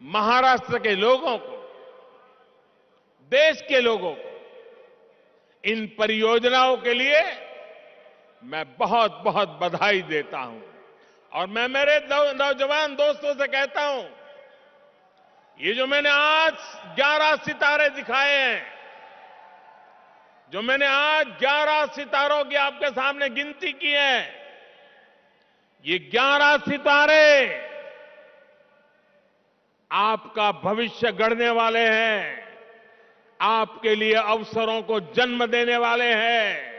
महाराष्ट्र के लोगों को, देश के लोगों को इन परियोजनाओं के लिए मैं बहुत बहुत बधाई देता हूं। और मैं मेरे नौजवान दोस्तों से कहता हूं, ये जो मैंने आज 11 सितारे दिखाए हैं, जो मैंने आज 11 सितारों की आपके सामने गिनती की है, ये 11 सितारे आपका भविष्य गढ़ने वाले हैं, आपके लिए अवसरों को जन्म देने वाले हैं।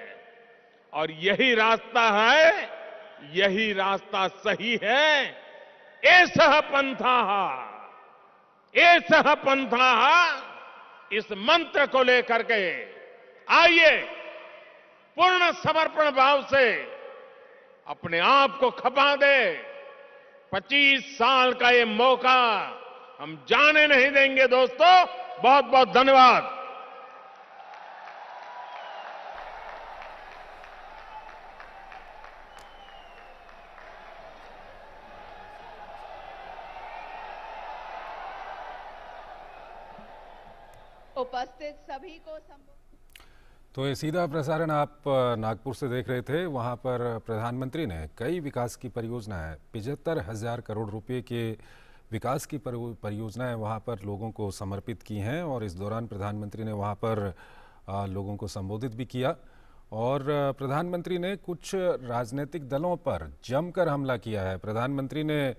और यही रास्ता है, यही रास्ता सही है। एषः पंथः, एषः पंथः, इस मंत्र को लेकर के आइए पूर्ण समर्पण भाव से अपने आप को खपा दे। 25 साल का ये मौका हम जाने नहीं देंगे दोस्तों। बहुत बहुत धन्यवाद। उपस्थित सभी को तो ये सीधा प्रसारण आप नागपुर से देख रहे थे। वहाँ पर प्रधानमंत्री ने कई विकास की परियोजनाएं, 75,000 करोड़ रुपए के विकास की परियोजनाएं वहाँ पर लोगों को समर्पित की हैं। और इस दौरान प्रधानमंत्री ने वहाँ पर लोगों को संबोधित भी किया। और प्रधानमंत्री ने कुछ राजनीतिक दलों पर जमकर हमला किया है। प्रधानमंत्री ने